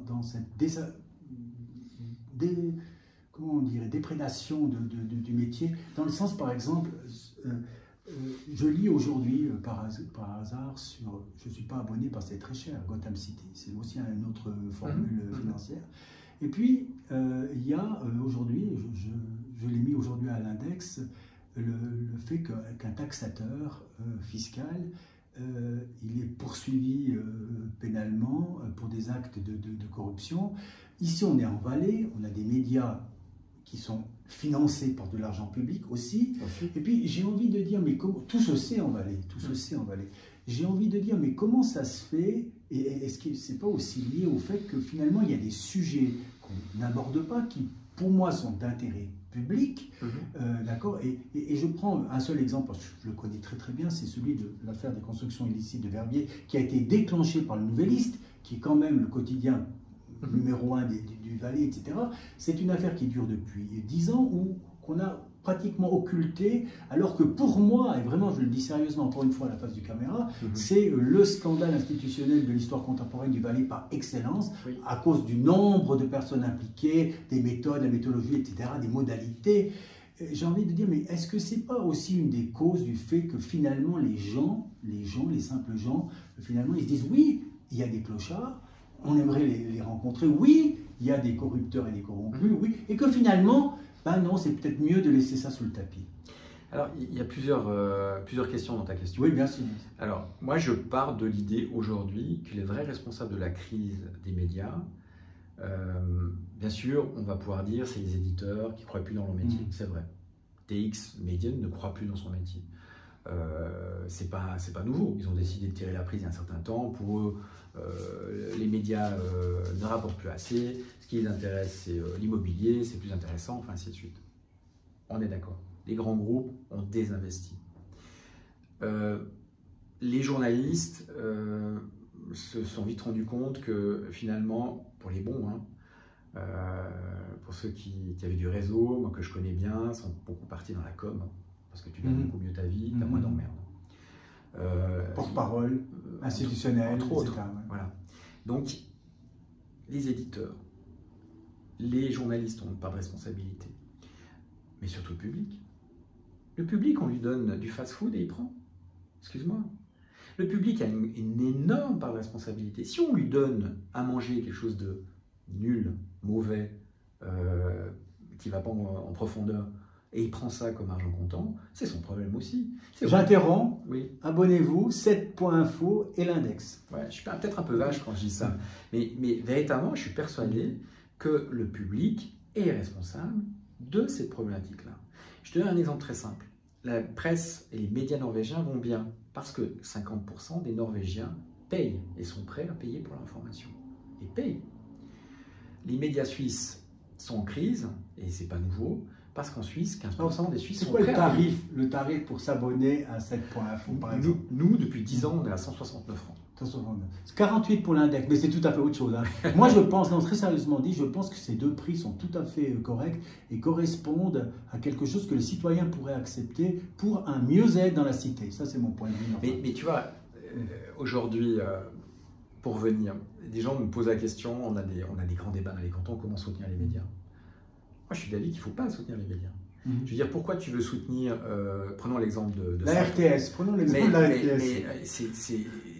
dans cette comment on dirait, déprédation du métier, dans le sens, par exemple, je lis aujourd'hui, par hasard, je ne suis pas abonné parce que c'est très cher, Gotham City, c'est aussi une autre formule financière. Et puis, il y a aujourd'hui, je l'ai mis aujourd'hui à l'index, le fait qu'un taxateur fiscal, il est poursuivi pénalement pour des actes de corruption. Ici, on est en Valais, on a des médias qui sont financés par de l'argent public aussi. Et puis, j'ai envie de dire, mais comment, tout se sait en Valais, tout se sait en Valais. J'ai envie de dire, mais comment ça se fait? Et est-ce que c'est pas aussi lié au fait que finalement, il y a des sujets qu'on n'aborde pas, qui, pour moi, sont d'intérêt public, d'accord, et je prends un seul exemple, parce que je le connais très très bien, c'est celui de l'affaire des constructions illicites de Verbier, qui a été déclenché par le Nouvelliste, qui est quand même le quotidien numéro 1 du Valais, etc. C'est une affaire qui dure depuis 10 ans, qu'on a pratiquement occulté, alors que pour moi, et vraiment je le dis sérieusement encore une fois à la face du caméra, c'est le scandale institutionnel de l'histoire contemporaine du Valais par excellence, à cause du nombre de personnes impliquées, des méthodes, la méthodologie, etc., des modalités. J'ai envie de dire, mais est-ce que c'est pas aussi une des causes du fait que finalement les simples gens, finalement ils se disent oui, il y a des clochards, on aimerait les rencontrer, oui, il y a des corrupteurs et des corrompus, oui, et que finalement, ben non, c'est peut-être mieux de laisser ça sous le tapis. Alors, il y a plusieurs questions dans ta question. Oui, bien sûr. Alors, moi, je pars de l'idée aujourd'hui que les vrais responsables de la crise des médias, bien sûr, on va pouvoir dire c'est les éditeurs qui ne croient plus dans leur métier, c'est vrai. TX Média ne croit plus dans son métier. C'est pas nouveau, ils ont décidé de tirer la prise il y a un certain temps. Pour eux, les médias ne rapportent plus assez, ce qui les intéresse c'est l'immobilier, c'est plus intéressant, enfin ainsi de suite. On est d'accord, les grands groupes ont désinvesti. Les journalistes se sont vite rendus compte que finalement, pour les bons, pour ceux qui avaient du réseau, moi que je connais bien, sont beaucoup partis dans la com, parce que tu gagnes beaucoup mieux ta vie, tu as moins d'emmerdes. Porte-parole, institutionnel, entre autres. etc. Voilà. Donc, les éditeurs, les journalistes ont une part de responsabilité, mais surtout le public. Le public, on lui donne du fast-food et il prend. Excuse-moi. Le public a une énorme part de responsabilité. Si on lui donne à manger quelque chose de nul, mauvais, qui ne va pas en profondeur, et il prend ça comme argent comptant, c'est son problème aussi. J'interromps. Oui. Abonnez-vous, 7.info et l'index. Ouais, je suis peut-être un peu vache quand je dis ça, mais véritablement, je suis persuadé que le public est responsable de cette problématique-là. Je te donne un exemple très simple. La presse et les médias norvégiens vont bien parce que 50% des Norvégiens payent et sont prêts à payer pour l'information. Et payent. Les médias suisses sont en crise, et c'est pas nouveau, parce qu'en Suisse, 15% des Suisses sont prêts à payer. Le tarif pour s'abonner à 7.info, par exemple? Nous, depuis 10 ans, on est à 169 francs. 48 pour l'index, mais c'est tout à fait autre chose. Hein. Moi, je pense, non, très sérieusement dit, je pense que ces deux prix sont tout à fait corrects et correspondent à quelque chose que le citoyen pourrait accepter pour un mieux-être dans la cité. Ça, c'est mon point de vue. Enfin. Mais tu vois, aujourd'hui, pour venir, des gens me posent la question, on a des grands débats dans les cantons, comment soutenir les médias. Moi, je suis d'avis qu'il ne faut pas soutenir les médias. Je veux dire, pourquoi tu veux soutenir, prenons l'exemple de la RTS, prenons l'exemple de la RTS. Mais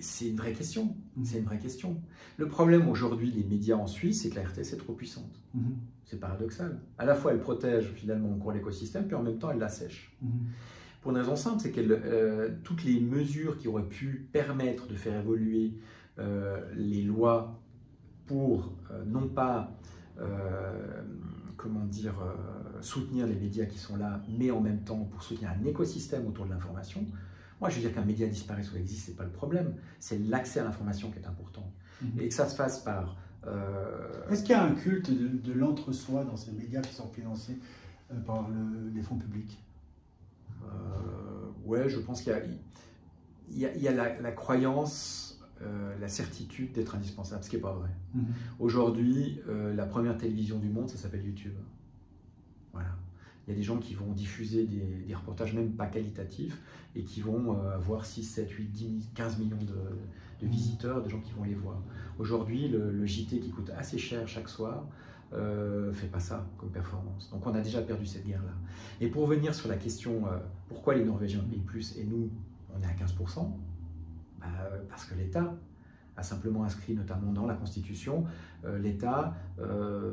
c'est une vraie question, c'est une vraie question. Le problème aujourd'hui des médias en Suisse, c'est que la RTS est trop puissante. C'est paradoxal. À la fois, elle protège finalement encore l'écosystème, puis en même temps, elle l'assèche. Pour une raison simple, c'est que toutes les mesures qui auraient pu permettre de faire évoluer les lois pour non pas comment dire, soutenir les médias qui sont là, mais en même temps pour soutenir un écosystème autour de l'information. Moi, je veux dire qu'un média disparaisse ou existe, ce n'est pas le problème. C'est l'accès à l'information qui est important. Et que ça se fasse par... Est-ce qu'il y a un culte de l'entre-soi dans ces médias qui sont financés par les fonds publics? Ouais, je pense qu'il y a la croyance... la certitude d'être indispensable, ce qui n'est pas vrai. Aujourd'hui, la première télévision du monde, ça s'appelle YouTube. Voilà. Il y a des gens qui vont diffuser des reportages même pas qualitatifs et qui vont avoir 6, 7, 8, 10, 15 millions de visiteurs, de gens qui vont les voir. Aujourd'hui, le JT qui coûte assez cher chaque soir fait pas ça comme performance. Donc on a déjà perdu cette guerre-là. Et pour revenir sur la question pourquoi les Norvégiens payent plus et nous, on est à 15%, parce que l'État a simplement inscrit, notamment dans la Constitution, l'État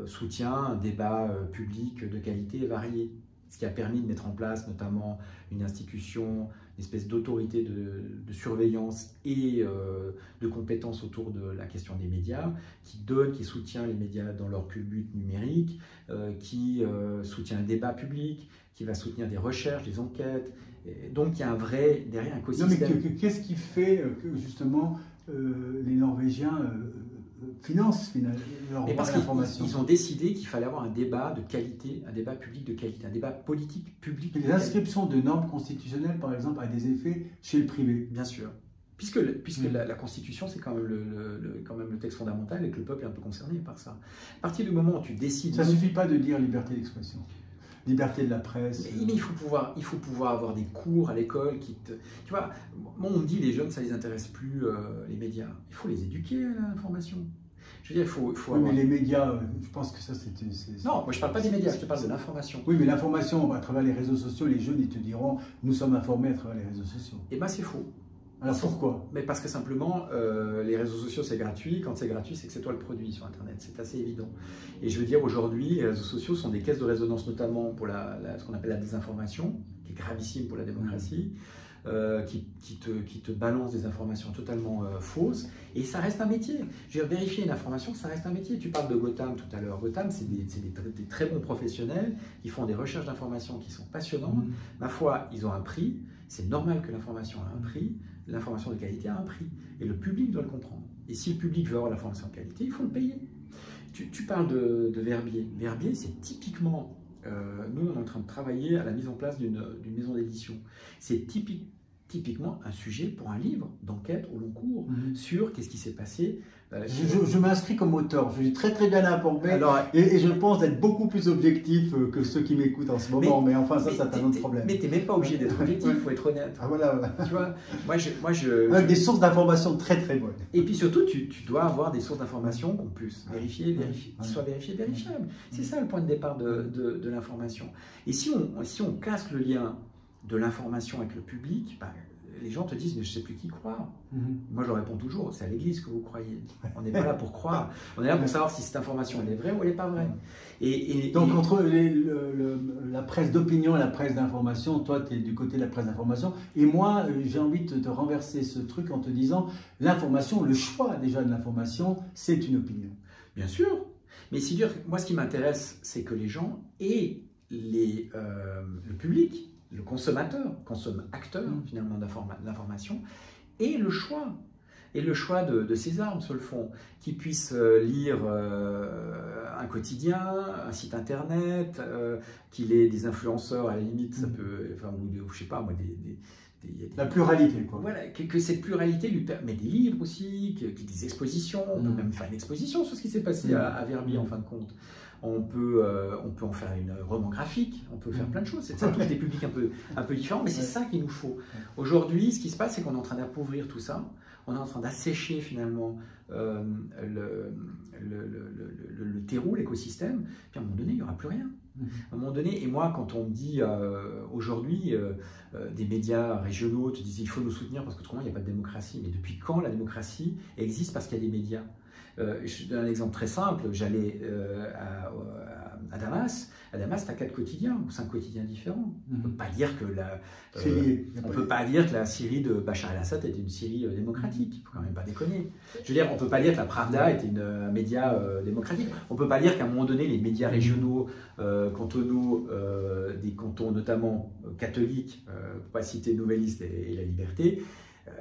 soutient un débat public de qualité et varié, ce qui a permis de mettre en place notamment une institution, une espèce d'autorité de surveillance et de compétences autour de la question des médias, qui soutient les médias dans leur but numérique, qui soutient un débat public, qui va soutenir des recherches, des enquêtes. Et donc il y a un vrai, derrière, un écosystème. Non, mais qu'est-ce qui fait que justement les Norvégiens financent leur information? Ils ont décidé qu'il fallait avoir un débat de qualité, un débat public de qualité, un débat politique public. Les inscriptions de normes constitutionnelles, par exemple, a des effets chez le privé. Bien sûr. Puisque la Constitution, c'est quand même le texte fondamental et que le peuple est un peu concerné par ça. À partir du moment où tu décides... Ça ne suffit pas de dire liberté d'expression. Liberté de la presse. Mais il faut pouvoir avoir des cours à l'école qui te... Tu vois, moi on me dit les jeunes, ça ne les intéresse plus, les médias. Il faut les éduquer à l'information. Je veux dire, il faut oui, mais les médias, je pense que ça c'est... Non, moi je ne parle pas des médias, je te parle de l'information. Oui, mais l'information, à travers les réseaux sociaux, les jeunes, ils te diront, nous sommes informés à travers les réseaux sociaux. Eh bien c'est faux. Alors pourquoi? Mais parce que simplement, les réseaux sociaux c'est gratuit. Quand c'est gratuit, c'est que c'est toi le produit sur Internet. C'est assez évident. Et je veux dire, aujourd'hui, les réseaux sociaux sont des caisses de résonance, notamment pour ce qu'on appelle la désinformation, qui est gravissime pour la démocratie, qui te balance des informations totalement fausses. Et ça reste un métier. Je veux dire, vérifier une information, ça reste un métier. Tu parles de Gotham tout à l'heure. Gotham, c'est des très bons professionnels qui font des recherches d'informations qui sont passionnantes. Ma foi, ils ont un prix. C'est normal que l'information a un prix. L'information de qualité a un prix et le public doit le comprendre. Et si le public veut avoir l'information de qualité, il faut le payer. Tu parles de Verbier. Verbier, c'est typiquement... nous, on est en train de travailler à la mise en place d'une maison d'édition. C'est typique. typiquement un sujet pour un livre d'enquête au long cours sur qu'est-ce qui s'est passé. Je m'inscris comme auteur, je suis très très bien informé et je pense être beaucoup plus objectif que ceux qui m'écoutent en ce moment, mais enfin ça c'est un autre problème. Mais tu n'es même pas obligé d'être objectif, il faut être honnête. Ah voilà. Tu vois, avec des sources d'informations très très bonnes. Et puis surtout, tu dois avoir des sources d'informations qu'on puisse vérifier, qui soient vérifiées, vérifiables. C'est ça le point de départ de l'information. Et si on casse le lien de l'information avec le public, bah, les gens te disent, mais je ne sais plus qui croire. Moi, je réponds toujours, c'est à l'église que vous croyez. On n'est pas là pour croire. On est là pour savoir si cette information elle est vraie ou elle n'est pas vraie. Donc, entre la presse d'opinion et la presse d'information, toi, tu es du côté de la presse d'information. Et moi, j'ai envie de te renverser ce truc en te disant, l'information, le choix déjà de l'information, c'est une opinion. Bien sûr. Mais si dur, moi, ce qui m'intéresse, c'est que les gens et le public, le consommateur, acteur finalement d'information, et le choix de ses armes sur le fond, qu'il puisse lire un quotidien, un site internet, qu'il ait des influenceurs à la limite, ça peut, enfin, ou je sais pas moi, la pluralité, quoi. Voilà, que cette pluralité lui permet des livres aussi, des expositions, on peut même faire une exposition sur ce qui s'est passé à Verbier en fin de compte. On peut en faire une roman graphique, on peut faire plein de choses. Ça touche des publics un peu différents, mais c'est ça qu'il nous faut. Aujourd'hui, ce qui se passe, c'est qu'on est en train d'appauvrir tout ça. On est en train d'assécher finalement le terreau, l'écosystème. Puis à un moment donné, il n'y aura plus rien. À un moment donné, et moi, quand on me dit aujourd'hui, des médias régionaux te disent il faut nous soutenir parce qu'autrement il n'y a pas de démocratie. Mais depuis quand la démocratie existe parce qu'il y a des médias? Je donne un exemple très simple. J'allais à Damas. À Damas, tu as 4 quotidiens ou 5 quotidiens différents. On ne peut pas dire que la Syrie de Bachar el-Assad était une Syrie démocratique. Il ne faut quand même pas déconner. Je veux dire, on ne peut pas dire que la Pravda était un média démocratique. On ne peut pas dire qu'à un moment donné, les médias régionaux, cantonaux, des cantons notamment catholiques, pour ne pas citer Nouvelliste et La Liberté,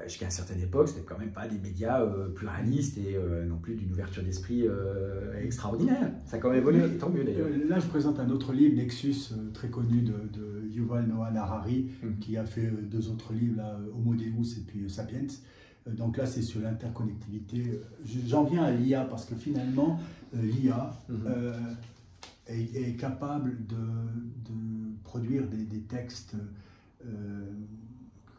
jusqu'à une certaine époque, ce n'était quand même pas des médias pluralistes et non plus d'une ouverture d'esprit extraordinaire. Ça a quand même évolué, et tant mieux d'ailleurs. Là, je présente un autre livre, Nexus, très connu de Yuval Noah Harari, qui a fait 2 autres livres, là, Homo Deus et puis Sapiens. Donc là, c'est sur l'interconnectivité. J'en viens à l'IA parce que finalement, l'IA est capable de produire des textes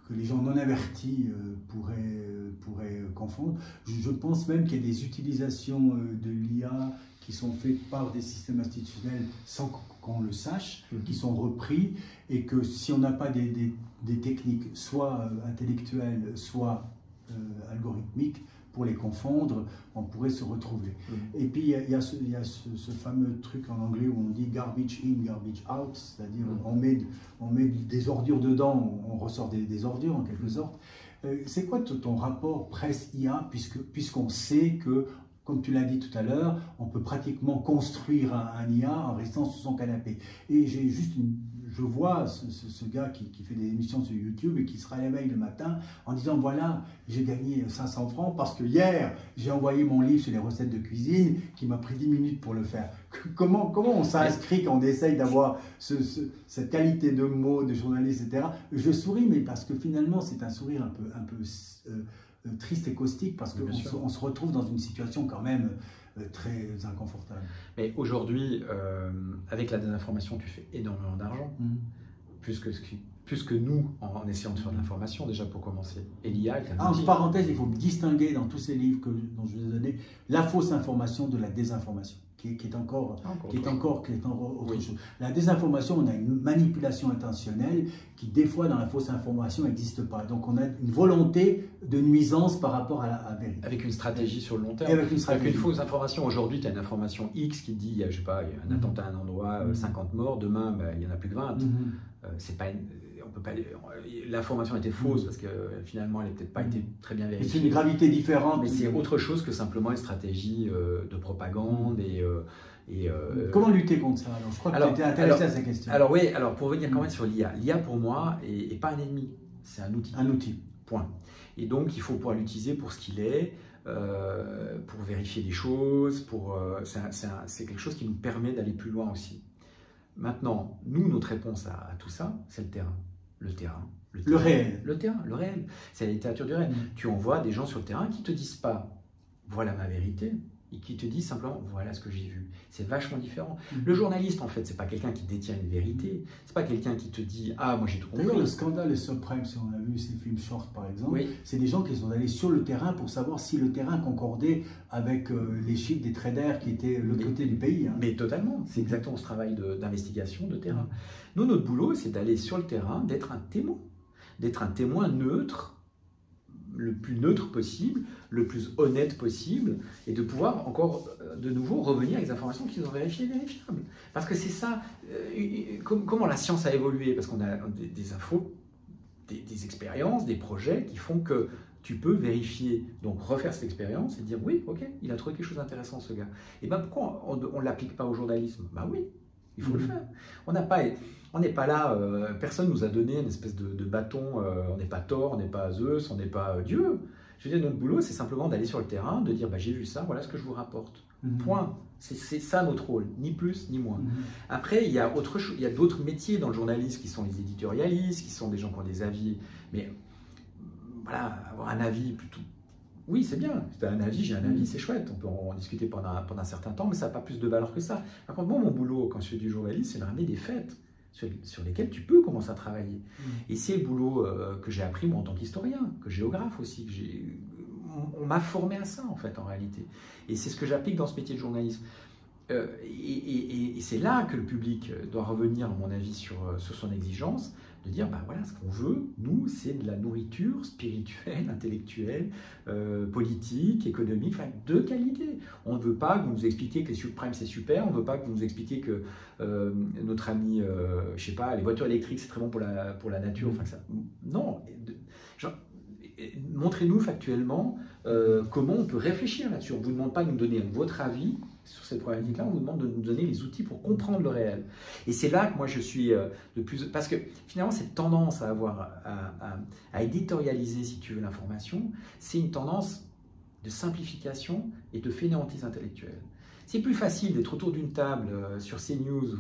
que les gens non avertis pourraient confondre. Je pense même qu'il y a des utilisations de l'IA qui sont faites par des systèmes institutionnels sans qu'on le sache, qui sont repris, et que si on n'a pas des techniques soit intellectuelles, soit algorithmiques, pour les confondre, on pourrait se retrouver. Et puis il y a ce fameux truc en anglais où on dit garbage in, garbage out, c'est-à-dire on met des ordures dedans, on ressort des ordures en quelque sorte. C'est quoi ton rapport presse-IA, puisqu'on sait que, comme tu l'as dit tout à l'heure, on peut pratiquement construire un IA en restant sur son canapé. Et je vois ce gars qui fait des émissions sur YouTube et qui se réveille le matin en disant voilà, j'ai gagné 500 francs parce que hier, j'ai envoyé mon livre sur les recettes de cuisine qui m'a pris 10 minutes pour le faire. Comment on s'inscrit quand on essaye d'avoir cette qualité de mots, de journaliste, etc. Je souris, mais parce que finalement, c'est un sourire un peu triste et caustique parce qu'on se retrouve dans une situation quand même très inconfortable. Mais aujourd'hui, avec la désinformation, tu fais énormément d'argent, plus que nous en essayant de faire de l'information, déjà pour commencer. Et l'IA est un outil. En parenthèse, il faut distinguer dans tous ces livres dont je vous ai donné la fausse information de la désinformation, qui est encore autre chose. La désinformation, on a une manipulation intentionnelle qui, des fois, dans la fausse information, n'existe pas. Donc, on a une volonté de nuisance par rapport à la vérité. Avec une stratégie sur le long terme. Avec une fausse information. Aujourd'hui, tu as une information X qui dit, je sais pas, il y a un attentat à un endroit, 50 morts, demain, il y en a plus de 20. C'est pas on peut pas, l'information était fausse parce que finalement, elle n'a peut-être pas été très bien vérifiée. C'est une gravité différente. Mais c'est autre chose que simplement une stratégie de propagande Comment lutter contre ça? Je crois que tu étais intéressé à ces questions. Alors oui, pour revenir quand même sur l'IA. L'IA pour moi n'est pas un ennemi, c'est un outil. Un outil. Point. Et donc il faut pouvoir l'utiliser pour ce qu'il est, pour vérifier des choses, c'est quelque chose qui nous permet d'aller plus loin aussi. Maintenant, notre réponse à tout ça, c'est le terrain. Le terrain, Le réel. Le terrain, le réel. C'est la littérature du réel. Mmh. Tu envoies des gens sur le terrain qui ne te disent pas « voilà ma vérité », et qui te disent simplement « voilà ce que j'ai vu ». C'est vachement différent. Mmh. Le journaliste, en fait, c'est pas quelqu'un qui détient une vérité. C'est pas quelqu'un qui te dit « ah, moi j'ai tout compris ». D'ailleurs, le scandale des subprimes, si on a vu ces films short par exemple, Oui. c'est des gens qui sont allés sur le terrain pour savoir si le terrain concordait avec les chiffres des traders qui étaient de l'autre côté du pays. Hein. Mais totalement, c'est exactement ce travail d'investigation, de terrain. Nous, notre boulot, c'est d'aller sur le terrain, d'être un témoin neutre, le plus neutre possible, le plus honnête possible, et de pouvoir encore de nouveau revenir avec des informations qui sont vérifiables. Parce que c'est ça, comment la science a évolué, parce qu'on a des infos, des expériences, des projets qui font que tu peux vérifier, donc refaire cette expérience et dire oui, ok, il a trouvé quelque chose d'intéressant ce gars. Et bien pourquoi on ne l'applique pas au journalisme? Ben oui, il faut le faire. On n'est pas là, personne ne nous a donné une espèce de bâton, on n'est pas Thor, on n'est pas Zeus, on n'est pas Dieu. Je veux dire, notre boulot, c'est simplement d'aller sur le terrain, de dire bah, j'ai vu ça, voilà ce que je vous rapporte. Point. C'est ça notre rôle, ni plus ni moins. Après, il y a d'autres métiers dans le journalisme qui sont les éditorialistes, qui sont des gens qui ont des avis, mais voilà, avoir un avis plutôt. Oui, c'est bien. Si tu as un avis, j'ai un avis, c'est chouette. On peut en discuter pendant un certain temps, mais ça n'a pas plus de valeur que ça. Par contre, moi, mon boulot, quand je fais du journalisme, c'est de ramener des faits sur lesquels tu peux commencer à travailler. Et c'est le boulot que j'ai appris, moi, en tant qu'historien, que géographe aussi. On m'a formé à ça, en fait, en réalité. Et c'est ce que j'applique dans ce métier de journalisme. Et c'est là que le public doit revenir, à mon avis, sur son exigence, de dire, bah voilà, ce qu'on veut, nous, c'est de la nourriture spirituelle, intellectuelle, politique, économique, enfin, de qualité. On ne veut pas que vous nous expliquiez que les subprimes, c'est super, on ne veut pas que vous nous expliquiez que notre ami, je sais pas, les voitures électriques, c'est très bon pour la nature, enfin, ça, non. Montrez-nous factuellement comment on peut réfléchir là-dessus. On ne vous demande pas de nous donner votre avis sur cette problématique-là, on vous demande de nous donner les outils pour comprendre le réel. Et c'est là que moi je suis le plus... Parce que finalement, cette tendance à éditorialiser, si tu veux, l'information, c'est une tendance de simplification et de fainéantise intellectuelle. C'est plus facile d'être autour d'une table sur CNews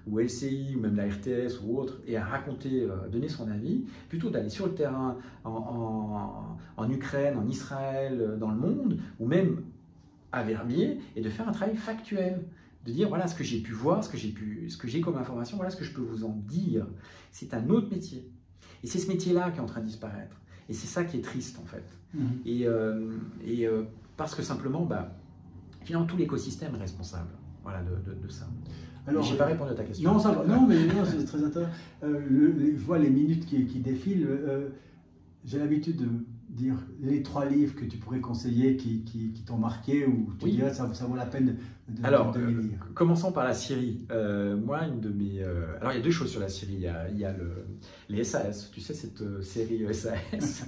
ou LCI ou même la RTS ou autre et à raconter, donner son avis, plutôt d'aller sur le terrain en Ukraine, en Israël, dans le monde, ou même à Verbier, et de faire un travail factuel, de dire voilà ce que j'ai pu voir, ce que j'ai comme information, voilà ce que je peux vous en dire. C'est un autre métier. Et c'est ce métier-là qui est en train de disparaître. Et c'est ça qui est triste en fait. Parce que simplement, finalement, tout l'écosystème est responsable de ça. Alors, j'ai pas répondu à ta question. Non, ça va. Non, mais non, c'est très intéressant. Je vois les minutes qui défilent. J'ai l'habitude de dire les 3 livres que tu pourrais conseiller qui t'ont marqué ou tu dirais ça vaut la peine de les lire. Commençons par la Syrie. Moi, une de mes... alors, il y a 2 choses sur la Syrie. Il y a les SAS. Tu sais, cette série SAS.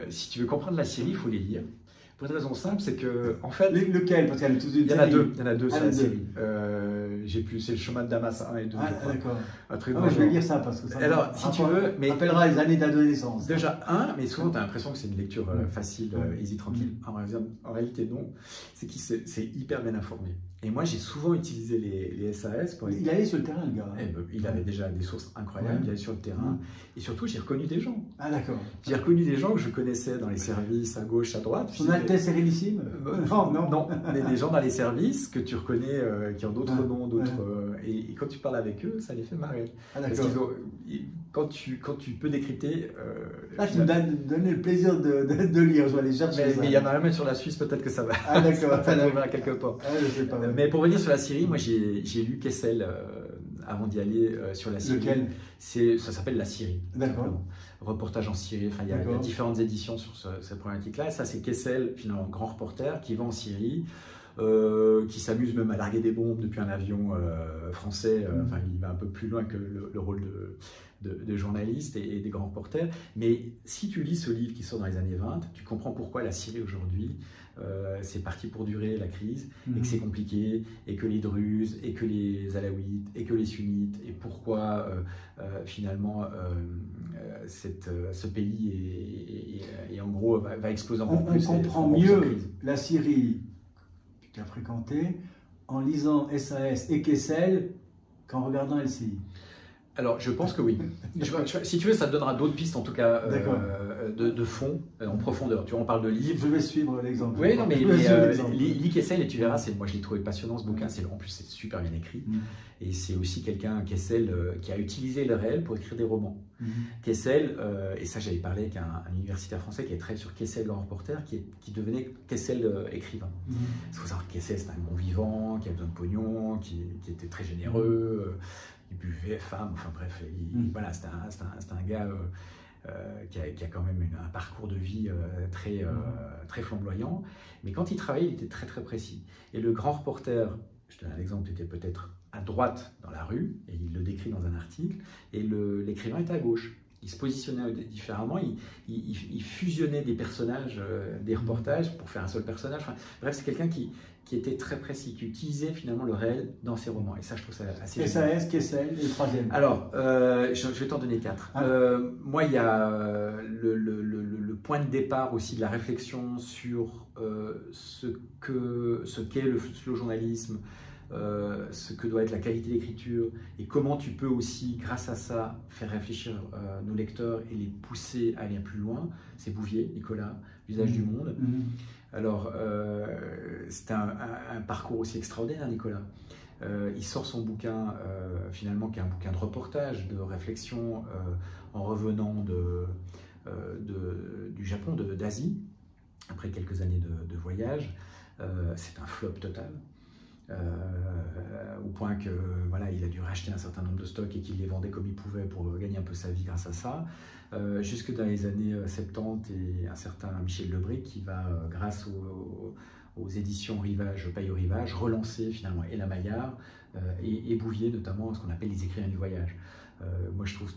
Si tu veux comprendre la Syrie, il faut les lire. Pour une raison simple, c'est que, en fait... Lequel? Parce qu'il y a toute une série. Il y en a deux sur la série. C'est le chemin de Damas 1 et 2. Ah, d'accord. Je vais lire ça parce que ça si tu veux... Mais rappellera les années d'adolescence. Déjà, mais souvent, tu as l'impression que c'est une lecture facile, easy, tranquille. En réalité, non. C'est hyper bien informé. Et moi, j'ai souvent utilisé les SAS. Il allait sur le terrain, le gars. Il avait déjà des sources incroyables, il allait sur le terrain. Et surtout, j'ai reconnu des gens. Ah, d'accord. J'ai reconnu des gens que je connaissais dans les services, à gauche, à droite. Son Altesse Sérénissime? Non, mais des gens dans les services que tu reconnais, qui ont d'autres noms, et quand tu parles avec eux, ça les fait marrer. Ah, d'accord. Quand tu peux décrypter... tu me donnes le plaisir de lire, je vais aller chercher ça. Mais il y en a même sur la Suisse, peut-être que ça va. Ah, d'accord. Ça trouvera quelque part. Ah, je sais pas. Mais pour revenir sur la Syrie, moi j'ai lu Kessel avant d'y aller sur la Syrie. Lequel? Ça s'appelle La Syrie. D'accord. Reportage en Syrie, enfin il y a différentes éditions sur cette problématique-là. Ça c'est Kessel, finalement grand reporter, qui va en Syrie, qui s'amuse même à larguer des bombes depuis un avion français. Enfin il va un peu plus loin que le rôle de journaliste et des grands reporters. Mais si tu lis ce livre qui sort dans les années 20, tu comprends pourquoi la Syrie aujourd'hui, c'est parti pour durer la crise, et que c'est compliqué, et que les Druzes, et que les Alaouites, et que les Sunnites, et pourquoi finalement ce pays est en gros va exploser encore plus. On comprend mieux la Syrie que tu as fréquentée en lisant SAS et Kessel qu'en regardant LCI. Alors, je pense que oui. Si tu veux, ça te donnera d'autres pistes, en tout cas, de fond, en profondeur. Tu vois, on parle de livres. Je vais suivre l'exemple. Oui, non, mais lis Kessel et tu verras, moi je l'ai trouvé passionnant ce bouquin, en plus c'est super bien écrit. Et c'est aussi quelqu'un, Kessel, qui a utilisé le réel pour écrire des romans. Kessel, et ça j'avais parlé avec un universitaire français qui a travaillé sur Kessel, grand reporter, qui devenait Kessel écrivain. Il faut savoir que Kessel, c'est un bon vivant, qui a besoin de pognon, qui était très généreux. Il buvait femme, enfin bref, voilà, c'est un gars qui a quand même un parcours de vie très flamboyant, mais quand il travaillait, il était très très précis. Et le grand reporter, je te donne un exemple, était peut-être à droite dans la rue, et il le décrit dans un article, et l'écrivain était à gauche. Il se positionnait différemment, il fusionnait des personnages, des reportages pour faire un seul personnage. Enfin, bref, c'est quelqu'un qui était très précis, qui utilisait finalement le réel dans ses romans. Et ça, je trouve ça assez génial. SAS, Kessel et le troisième. Alors, je vais t'en donner 4. Moi, il y a le point de départ aussi de la réflexion sur ce qu'est le slow journalisme, ce que doit être la qualité d'écriture et comment tu peux aussi, grâce à ça, faire réfléchir nos lecteurs et les pousser à aller plus loin. C'est Bouvier, Nicolas, L'usage du monde. Alors, c'est un parcours aussi extraordinaire, Nicolas. Il sort son bouquin, finalement, qui est un bouquin de reportage, de réflexion, en revenant du Japon, d'Asie, après quelques années de voyage. C'est un flop total. Au point que voilà, il a dû racheter un certain nombre de stocks et qu'il les vendait comme il pouvait pour gagner un peu sa vie grâce à ça. Jusque dans les années 70, et un certain Michel Lebric qui va, grâce aux éditions Rivage, Paille au Rivage, relancer finalement et la Maillard et Bouvier, notamment ce qu'on appelle les écrivains du voyage. Moi je trouve,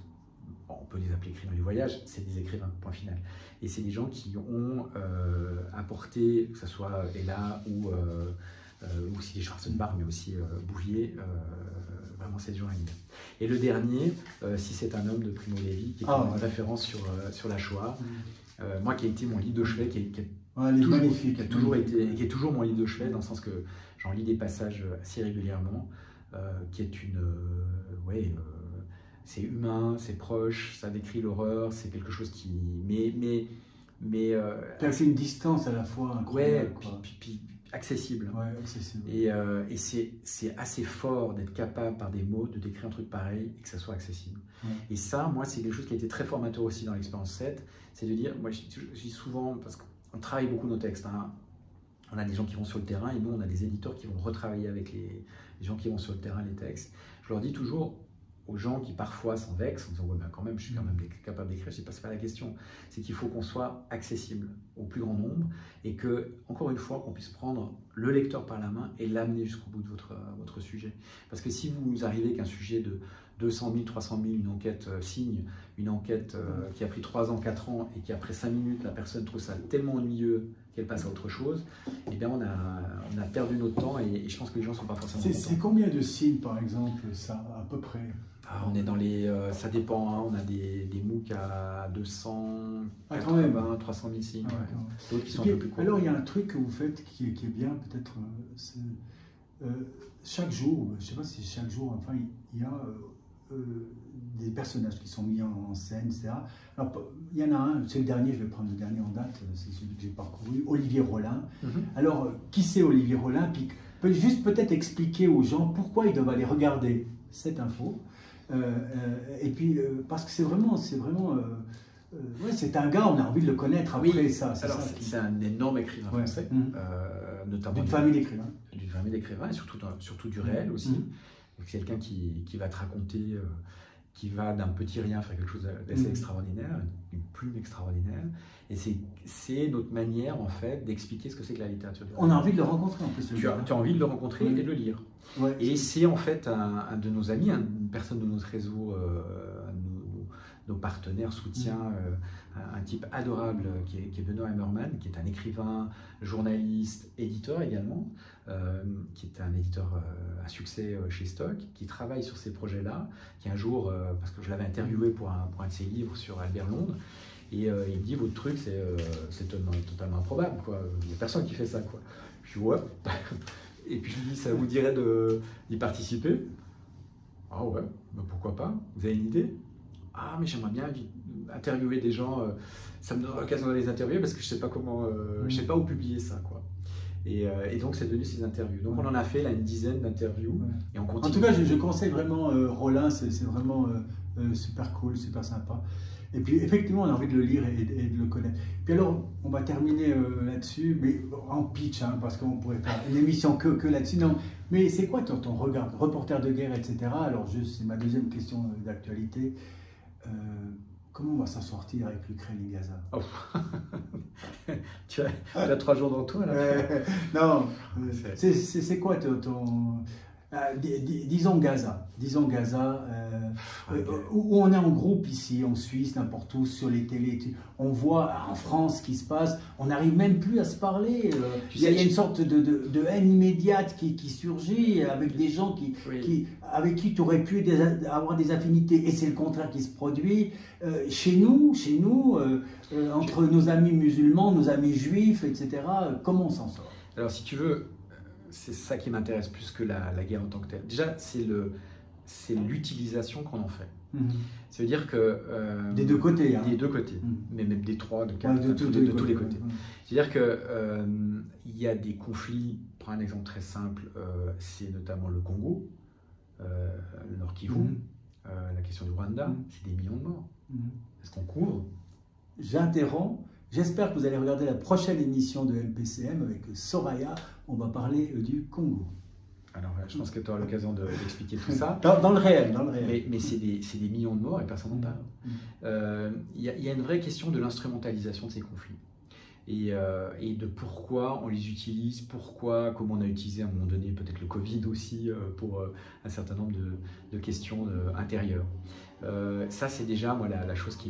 on peut les appeler écrivains du voyage, c'est des écrivains, point final. Et c'est des gens qui ont apporté, que ce soit Ella ou aussi Schwarzenbach, mais aussi Bouvier, vraiment c'est des gens à lire. Et le dernier, Si c'est un homme de Primo Levi, qui est une référence sur la Shoah, moi qui a été mon livre de chevet, qui est toujours mon livre de chevet, dans le sens que j'en lis des passages assez régulièrement, qui est c'est humain, c'est proche, ça décrit l'horreur, c'est quelque chose qui... c'est une distance à la fois incroyable. Puis accessible. Ouais, accessible. Et c'est assez fort d'être capable, par des mots, de décrire un truc pareil et que ça soit accessible. Et ça, moi, c'est quelque chose qui a été très formateur aussi dans l'expérience 7, c'est de dire, moi, je dis souvent, parce qu'on travaille beaucoup nos textes, hein, on a des gens qui vont sur le terrain et nous, on a des éditeurs qui vont retravailler avec les gens qui vont sur le terrain les textes. Je leur dis toujours aux gens qui parfois s'en vexent en disant ouais, ben quand même, je suis quand même capable d'écrire, c'est pas la question. C'est qu'il faut qu'on soit accessible au plus grand nombre et que, encore une fois, qu'on puisse prendre le lecteur par la main et l'amener jusqu'au bout de votre sujet. Parce que si vous arrivez qu'un sujet de 200 000, 300 000, une enquête signe, une enquête qui a pris 3 ans, 4 ans et qui après 5 minutes, la personne trouve ça tellement ennuyeux qu'elle passe à autre chose, eh bien on a perdu notre temps et je pense que les gens ne sont pas forcément contents. C'est combien de signes par exemple, ça, à peu près? On est dans les... ça dépend, hein, on a des MOOC à 280, 300 000 signes. D'autres qui sont un peu plus courts. Alors il y a un truc que vous faites qui est bien, peut-être, chaque jour, je ne sais pas si chaque jour, enfin il y a des personnages qui sont mis en scène, etc. Alors il y en a un, c'est le dernier, je vais prendre le dernier en date, c'est celui que j'ai parcouru, Olivier Rollin. Alors qui c'est Olivier Rollin? Puis juste peut-être expliquer aux gens pourquoi ils doivent aller regarder cette info. Et puis parce que c'est vraiment ouais, c'est un gars, on a envie de le connaître après ça. C'est un énorme écrivain français, notamment d'une famille d'écrivains. D'une famille d'écrivains et surtout du réel aussi. C'est quelqu'un qui va te raconter, qui va d'un petit rien faire quelque chose d'assez extraordinaire, une plume extraordinaire. Et c'est notre manière en fait d'expliquer ce que c'est que la littérature. On a envie de le rencontrer en plus. Tu as envie de le rencontrer et de le lire. Ouais. Et c'est en fait un de nos amis, une personne de notre réseau, nos partenaires, soutiens, un type adorable qui est Benoît Emmermann, qui est un écrivain, journaliste, éditeur également, qui est un éditeur à succès chez Stock, qui travaille sur ces projets-là, qui un jour, parce que je l'avais interviewé pour un de ses livres sur Albert Londres, et il me dit, votre truc, c'est totalement improbable, quoi. Il n'y a personne qui fait ça, quoi. Je dis, ouais. Et puis je lui dis, ça vous dirait d'y participer? Ah ouais, bah pourquoi pas? Vous avez une idée? Ah, mais j'aimerais bien interviewer des gens, ça me donne l'occasion de les interviewer parce que je sais pas comment, je sais pas où publier ça, quoi. Et donc c'est devenu ces interviews. Donc on en a fait là une dizaine d'interviews et on continue. En tout cas, je conseille vraiment Rollin, c'est vraiment super cool, super sympa. Et puis effectivement, on a envie de le lire et de le connaître. Puis alors, on va terminer là-dessus, mais en pitch, hein, parce qu'on pourrait faire une émission que là-dessus. Non, mais c'est quoi ton regard, reporter de guerre, etc. Alors, c'est ma deuxième question d'actualité. Comment on va s'en sortir avec l'Ukraine et Gaza? Oh. tu as 3 jours dans toi là. Non, c'est quoi disons Gaza, où on est en groupe ici, en Suisse, n'importe où, sur les télés, on voit en France ce qui se passe, on n'arrive même plus à se parler. Il y a une sorte de haine immédiate qui surgit avec des gens avec qui tu aurais pu avoir des affinités, et c'est le contraire qui se produit. Chez nous, entre nos amis musulmans, nos amis juifs, etc., comment on s'en sort? Alors si tu veux, c'est ça qui m'intéresse plus que la guerre en tant que telle. Déjà, c'est l'utilisation qu'on en fait. Ça veut dire que... des deux côtés. Hein. Des deux côtés, mais même des trois, de quatre, de tous les côtés. C'est-à-dire qu'il y a des conflits, prends un exemple très simple, c'est notamment le Congo, le Nord Kivu, la question du Rwanda, c'est des millions de morts. Est-ce qu'on couvre? J'interromps. J'espère que vous allez regarder la prochaine émission de LPCM avec Soraya. On va parler du Congo. Alors, je pense que tu auras l'occasion d'expliquer tout ça. Dans le réel. Mais c'est des millions de morts et personne n'en parle. Il y a une vraie question de l'instrumentalisation de ces conflits. Et de pourquoi on les utilise, comment on a utilisé à un moment donné peut-être le Covid aussi pour un certain nombre de questions intérieures. Ça, c'est déjà moi, la chose que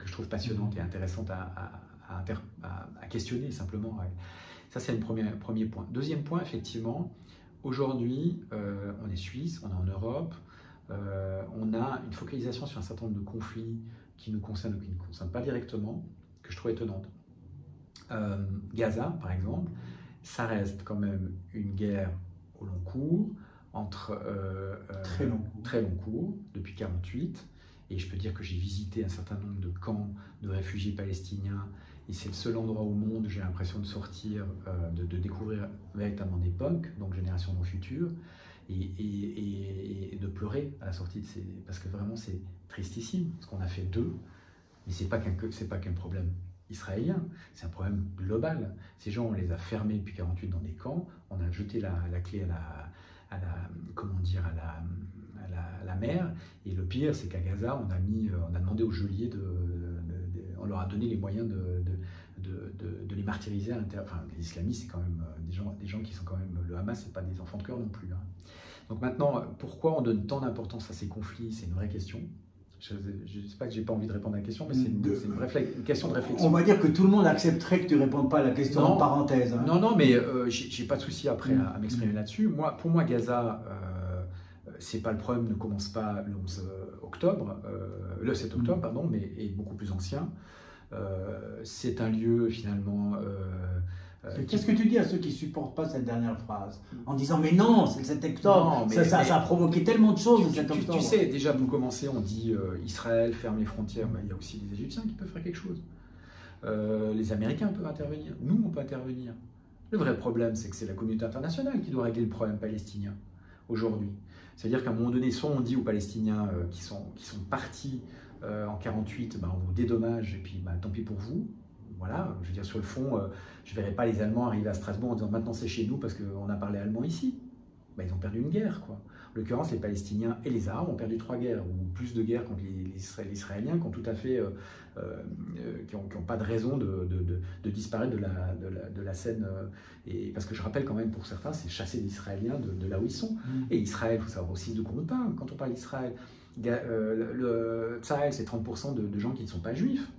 je trouve passionnante et intéressante à questionner simplement. Ça, c'est le premier point. Deuxième point, effectivement, aujourd'hui, on est suisse, on est en Europe, on a une focalisation sur un certain nombre de conflits qui nous concernent ou qui ne nous concernent pas directement, que je trouve étonnante. Gaza, par exemple, ça reste quand même une guerre au long cours, très long cours, depuis 1948, et je peux dire que j'ai visité un certain nombre de camps de réfugiés palestiniens, et c'est le seul endroit au monde où j'ai l'impression de sortir, de découvrir véritablement des punks, donc génération dans le futur, et de pleurer à la sortie de ces... Parce que vraiment c'est tristissime, parce qu'on a fait d'eux, mais c'est pas qu'un problème israélien, c'est un problème global. Ces gens, on les a fermés depuis 1948 dans des camps, on a jeté la clé à la mer, et le pire, c'est qu'à Gaza, on a demandé aux geôliers on leur a donné les moyens de les martyriser à l'intérieur. Enfin, les islamistes, c'est quand même des gens qui sont quand même... Le Hamas, c'est pas des enfants de cœur non plus. Hein. Donc maintenant, pourquoi on donne tant d'importance à ces conflits? C'est une vraie question. Je ne sais pas que j'ai pas envie de répondre à la question, mais c'est une question de réflexion. On va dire que tout le monde accepterait que tu ne répondes pas à la question en parenthèse. Hein. Non, mais j'ai pas de souci après à m'exprimer là-dessus. Pour moi, Gaza, c'est pas le problème, ne commence pas le 11 octobre, le 7 octobre, pardon, mais est beaucoup plus ancien. C'est un lieu finalement... Qu'est-ce que tu dis à ceux qui ne supportent pas cette dernière phrase? En disant, mais non, c'est le 7 octobre, ça a provoqué tellement de choses. Tu sais, déjà pour commencer, on dit Israël ferme les frontières, mais il y a aussi les Égyptiens qui peuvent faire quelque chose. Les Américains peuvent intervenir, nous on peut intervenir. Le vrai problème, c'est que c'est la communauté internationale qui doit régler le problème palestinien aujourd'hui. C'est-à-dire qu'à un moment donné, soit on dit aux Palestiniens qui sont partis en 1948, on vous dédommage et puis tant pis pour vous. Voilà, je veux dire, sur le fond, je ne verrai pas les Allemands arriver à Strasbourg en disant maintenant c'est chez nous parce qu'on a parlé allemand ici. Ils ont perdu une guerre, quoi. En l'occurrence, les Palestiniens et les Arabes ont perdu 3 guerres, ou plus de guerres contre les Israéliens qui ont tout à fait, qui n'ont pas de raison de disparaître de la scène. Et parce que je rappelle quand même pour certains, c'est chasser les Israéliens de là où ils sont. Et Israël, il faut savoir aussi de quoi on parle quand on parle d'Israël. Le Tsahel, c'est 30% de gens qui ne sont pas juifs.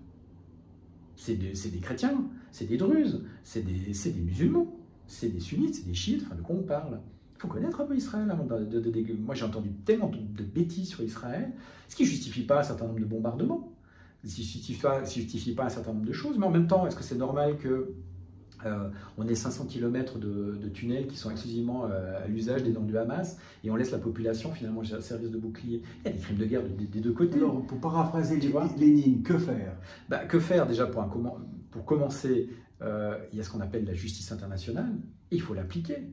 C'est des chrétiens, c'est des druzes, c'est des musulmans, c'est des sunnites, c'est des chiites, enfin de quoi on parle? Il faut connaître un peu Israël avant moi j'ai entendu tellement de bêtises sur Israël, ce qui ne justifie pas un certain nombre de bombardements, ce qui ne justifie pas un certain nombre de choses, mais en même temps, est-ce que c'est normal que On est 500 km de tunnels qui sont exclusivement à l'usage des dents du Hamas et on laisse la population finalement servir de bouclier. Il y a des crimes de guerre des deux côtés. Alors, pour paraphraser Lénine, que faire? Que faire déjà pour commencer, il y a ce qu'on appelle la justice internationale, et il faut l'appliquer.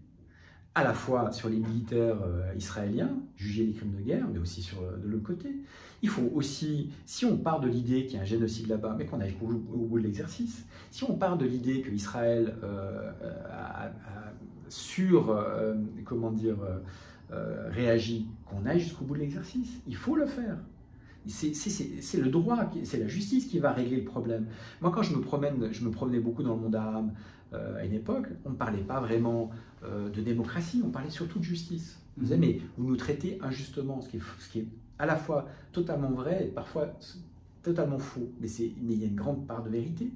À la fois sur les militaires israéliens, juger les crimes de guerre, mais aussi de l'autre côté. Il faut aussi, si on part de l'idée qu'il y a un génocide là-bas, mais qu'on aille au bout de l'exercice, si on part de l'idée qu'Israël réagit, qu'on aille jusqu'au bout de l'exercice, il faut le faire. C'est le droit, c'est la justice qui va régler le problème. Moi, quand je me promenais beaucoup dans le monde arabe à une époque, on ne parlait pas vraiment de démocratie, on parlait surtout de justice. On disait, mais vous nous traitez injustement, ce qui est à la fois totalement vrai et parfois totalement faux. Mais il y a une grande part de vérité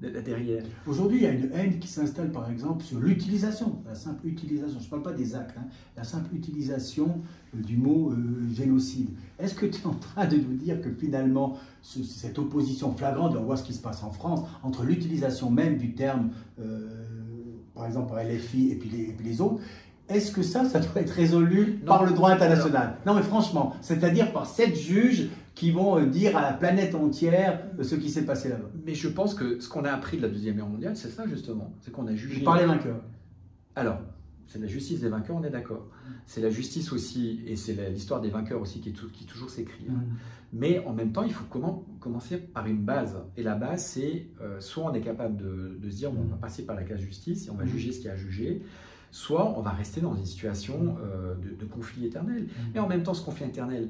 derrière. Aujourd'hui, il y a une haine qui s'installe, par exemple, sur l'utilisation, la simple utilisation, je ne parle pas des actes, la simple utilisation du mot génocide. Est-ce que tu es en train de nous dire que finalement, cette opposition flagrante, on voit ce qui se passe en France, entre l'utilisation même du terme, par exemple par LFI et puis les autres, est-ce que ça doit être résolu par le droit international? Non mais franchement, c'est-à-dire par 7 juges qui vont dire à la planète entière ce qui s'est passé là-bas. Mais je pense que ce qu'on a appris de la Deuxième Guerre mondiale, c'est ça justement. C'est qu'on a jugé... Par les vainqueurs. Alors, c'est la justice des vainqueurs, on est d'accord. C'est la justice aussi, et c'est l'histoire des vainqueurs aussi qui toujours s'écrit. Mais en même temps, il faut commencer par une base. Et la base, c'est soit on est capable de se dire, bon, on va passer par la case justice et on va juger ce qu'il y a à juger, soit on va rester dans une situation de conflit éternel. Mais en même temps, ce conflit éternel,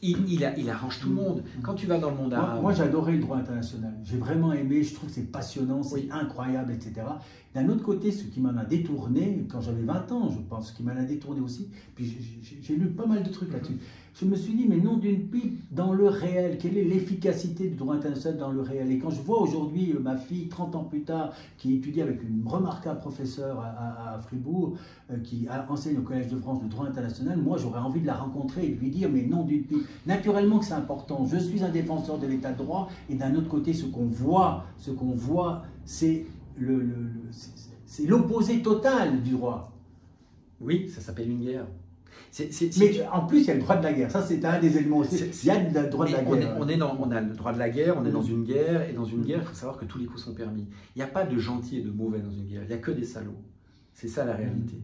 il arrange tout le monde. Quand tu vas dans le monde arabe... Moi j'adorais le droit international. J'ai vraiment aimé, je trouve que c'est passionnant, c'est incroyable, etc. D'un autre côté, ce qui m'en a détourné, quand j'avais 20 ans, je pense, ce qui m'en a détourné aussi, puis j'ai lu pas mal de trucs là-dessus. Je me suis dit, mais non d'une pipe, dans le réel, quelle est l'efficacité du droit international dans le réel? Et quand je vois aujourd'hui ma fille, 30 ans plus tard, qui étudie avec une remarquable professeure à Fribourg, qui enseigne au Collège de France le droit international, moi j'aurais envie de la rencontrer et de lui dire, mais non d'une pipe. Naturellement que c'est important, je suis un défenseur de l'état de droit, et d'un autre côté, ce qu'on voit, c'est l'opposé total du droit. Oui, ça s'appelle une guerre. Mais en plus, il y a le droit de la guerre. Ça, c'est un des éléments aussi. Il y a le droit de la guerre. On a le droit de la guerre, on est dans une guerre, et dans une guerre, il faut savoir que tous les coups sont permis. Il n'y a pas de gentils et de mauvais dans une guerre, il n'y a que des salauds. C'est ça la réalité.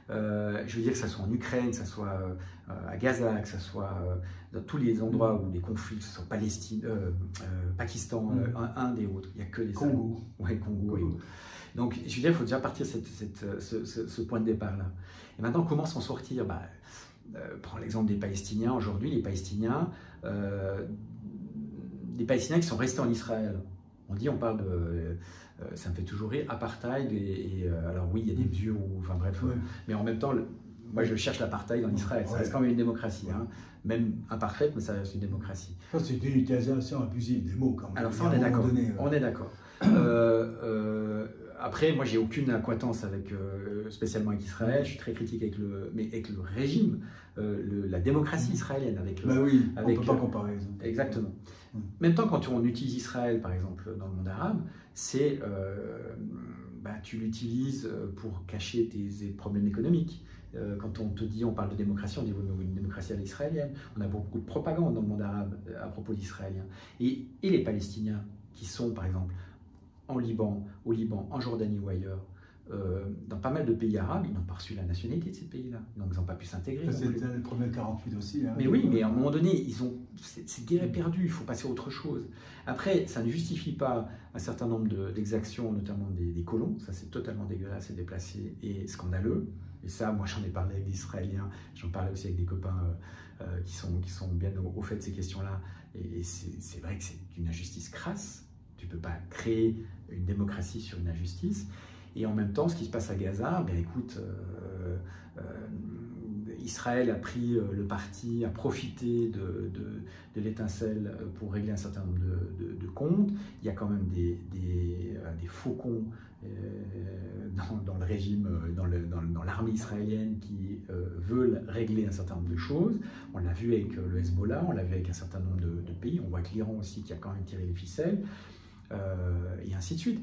Je veux dire que ça soit en Ukraine, que ça soit à Gaza, que ça soit dans tous les endroits où les conflits, que ce soit Palestine, Pakistan, Inde et autres, il n'y a que des salauds. Ouais, Congo. Et donc, je veux dire, il faut déjà partir de ce point de départ-là. Et maintenant, comment s'en sortir? Prends l'exemple des Palestiniens. Aujourd'hui, les Palestiniens qui sont restés en Israël. On parle de... ça me fait toujours rire, apartheid. Alors oui, il y a des mesures, enfin bref. Mais en même temps, moi je cherche l'apartheid en Israël. Ça reste quand même une démocratie. Même imparfaite, mais ça reste une démocratie. Ça, c'est une utilisation abusive des mots quand même. Alors ça, on est d'accord. On est d'accord. Après, moi, j'ai aucune accointance spécialement avec Israël. Je suis très critique avec le régime, la démocratie israélienne. Oui, on ne peut pas comparer. Exactement. En même temps, quand on utilise Israël, par exemple, dans le monde arabe, c'est tu l'utilises pour cacher tes problèmes économiques. Quand on te dit, on parle de démocratie, on dit une démocratie à l'israélienne. On a beaucoup de propagande dans le monde arabe à propos d'Israéliens. Et les Palestiniens, qui sont, par exemple, au Liban, en Jordanie ou ailleurs, dans pas mal de pays arabes, ils n'ont pas reçu la nationalité de ces pays-là. Donc ils n'ont pas pu s'intégrer. C'était le problème 48 aussi. Mais oui, mais à un moment donné, cette guerre est perdue, il faut passer à autre chose. Après, ça ne justifie pas un certain nombre d'exactions, notamment des colons. Ça, c'est totalement dégueulasse et déplacé et scandaleux. Et ça, moi, j'en ai parlé avec des Israéliens, j'en parlais aussi avec des copains qui sont bien au fait de ces questions-là. Et c'est vrai que c'est une injustice crasse. Tu ne peux pas créer une démocratie sur une injustice. Et en même temps, ce qui se passe à Gaza, écoute, Israël a pris le parti, a profité de l'étincelle pour régler un certain nombre de comptes. Il y a quand même des faucons dans le régime, dans l'armée israélienne qui veulent régler un certain nombre de choses. On l'a vu avec le Hezbollah, on l'a vu avec un certain nombre de pays. On voit que l'Iran aussi qui a quand même tiré les ficelles. et ainsi de suite.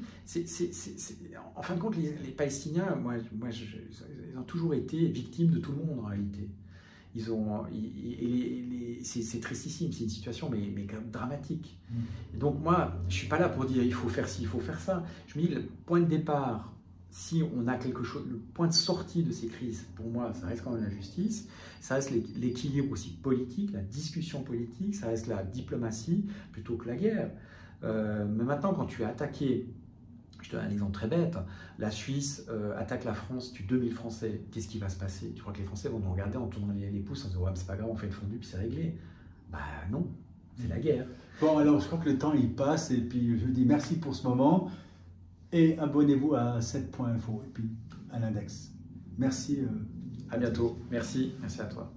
En fin de compte, les Palestiniens, ils ont toujours été victimes de tout le monde en réalité. C'est tristissime, c'est une situation mais quand même dramatique. Et donc moi, je ne suis pas là pour dire il faut faire ci, il faut faire ça. Je me dis, le point de départ, si on a quelque chose, le point de sortie de ces crises, pour moi, ça reste quand même la justice, ça reste l'équilibre aussi politique, la discussion politique, ça reste la diplomatie plutôt que la guerre. Mais maintenant, quand tu es attaqué, je te donne un exemple très bête, la Suisse attaque la France, tue 2000 Français, qu'est-ce qui va se passer? Tu crois que les Français vont nous regarder en tournant les pouces en disant ouais, mais c'est pas grave, on fait une fondue puis c'est réglé? Bah non, c'est la guerre. Bon, alors je crois que le temps il passe et puis je dis merci pour ce moment et abonnez-vous à 7.info et puis à l'index. Merci. À bientôt. Merci à toi.